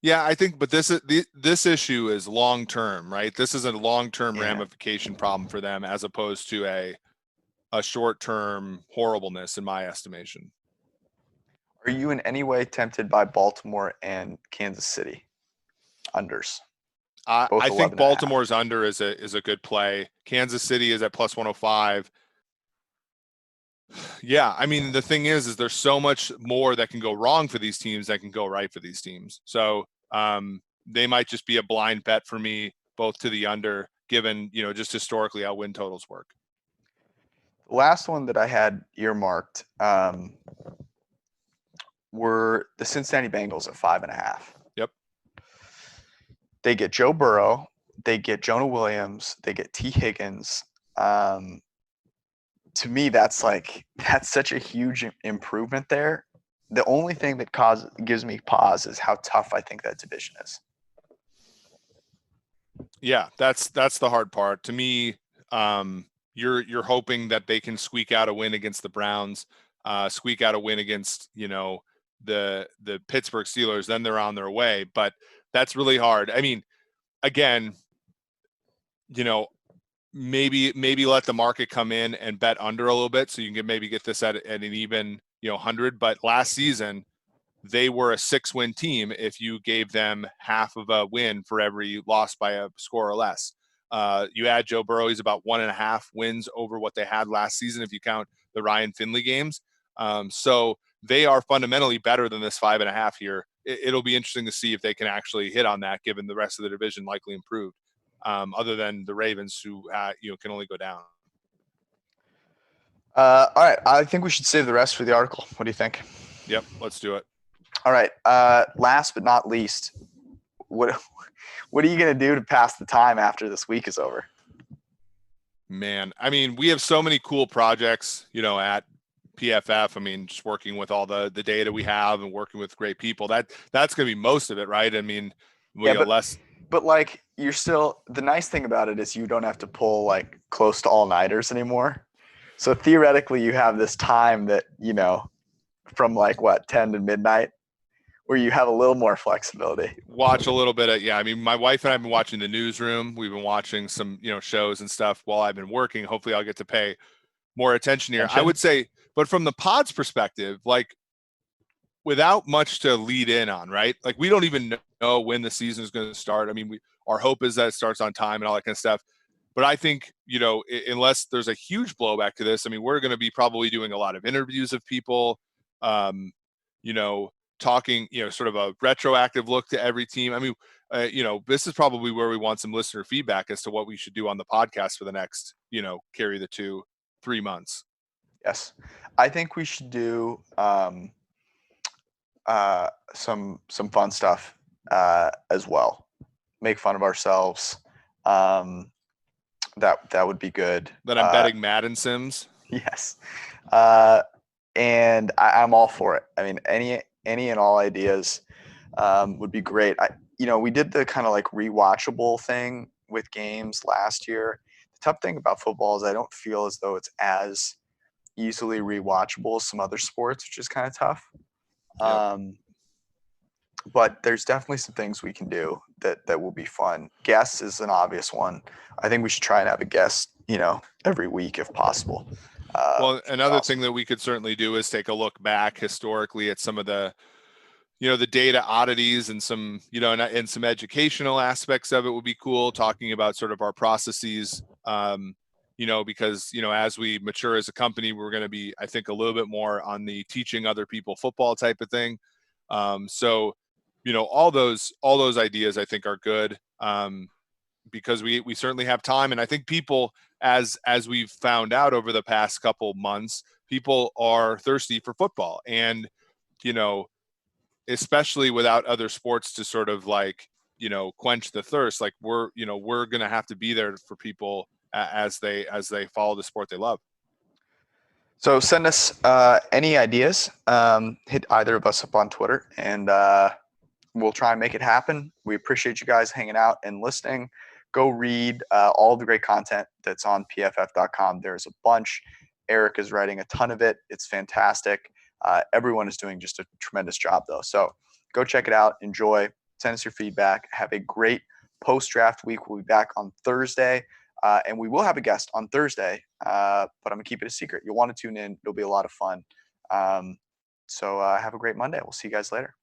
Yeah, I think, but this issue is long term, right? This is a long term ramification problem for them as opposed to a short term horribleness, in my estimation. Are you in any way tempted by Baltimore and Kansas City unders? I think Baltimore's under is a good play. Kansas City is at plus 105. Yeah, I mean, the thing is there's so much more that can go wrong for these teams that can go right for these teams. So they might just be a blind bet for me, both to the under, given just historically how win totals work. The last one that I had earmarked were the Cincinnati Bengals at 5.5. Yep. They get Joe Burrow, they get Jonah Williams, they get T. Higgins. To me, that's such a huge improvement there. The only thing that gives me pause is how tough I think that division is. Yeah, that's the hard part. To me, you're hoping that they can squeak out a win against the Browns, squeak out a win against, the Pittsburgh Steelers, then they're on their way. But that's really hard. I mean, again, maybe let the market come in and bet under a little bit so you can maybe get this at an even 100. But last season they were a 6-win team if you gave them half of a win for every loss by a score or less. You add Joe Burrow, he's about 1.5 wins over what they had last season if you count the Ryan Finley games. So they are fundamentally better than this 5.5 here. It'll be interesting to see if they can actually hit on that, given the rest of the division likely improved, other than the Ravens, who can only go down. All right, I think we should save the rest for the article. What do you think? Yep, let's do it. All right. Last but not least, what are you going to do to pass the time after this week is over? Man, I mean, we have so many cool projects, at PFF. I mean, just working with all the data we have and working with great people. That's going to be most of it, right? I mean, but like you're still, the nice thing about it is you don't have to pull like close to all-nighters anymore. So theoretically, you have this time that from 10 to midnight, where you have a little more flexibility. Watch a little bit of, I mean, my wife and I have been watching The Newsroom. We've been watching some, shows and stuff while I've been working. Hopefully I'll get to pay more attention here. I would say, but from the pod's perspective, without much to lead in on, right? Like, we don't even know when the season is going to start. I mean, our hope is that it starts on time and all that kind of stuff. But I think, unless there's a huge blowback to this, I mean, we're going to be probably doing a lot of interviews of people, talking, sort of a retroactive look to every team. I mean, this is probably where we want some listener feedback as to what we should do on the podcast for the next, carry the 2-3 months. Yes. I think we should do some fun stuff as well. Make fun of ourselves. That would be good. That I'm betting Madden Sims. Yes. And I'm all for it. I mean, any and all ideas would be great. We did the kind of rewatchable thing with games last year. The tough thing about football is I don't feel as though it's as easily rewatchable as some other sports, which is kind of tough. Yep. But there's definitely some things we can do that will be fun. Guests is an obvious one. I think we should try and have a guest, every week if possible. Well, another thing that we could certainly do is take a look back historically at some of the, the data oddities and some, and some educational aspects of it would be cool, talking about sort of our processes, because, as we mature as a company, we're going to be, I think, a little bit more on the teaching other people football type of thing. So, all those ideas I think are good, because we certainly have time. And I think people, as we've found out over the past couple months, people are thirsty for football, and, especially without other sports to sort of quench the thirst. We're going to have to be there for people as they follow the sport they love. So send us any ideas. Hit either of us up on Twitter, and we'll try and make it happen. We appreciate you guys hanging out and listening. Go read all the great content that's on pff.com. There's a bunch. Eric is writing a ton of it. It's fantastic. Everyone is doing just a tremendous job, though. So go check it out. Enjoy. Send us your feedback. Have a great post-draft week. We'll be back on Thursday. And we will have a guest on Thursday, but I'm going to keep it a secret. You'll want to tune in. It'll be a lot of fun. So have a great Monday. We'll see you guys later.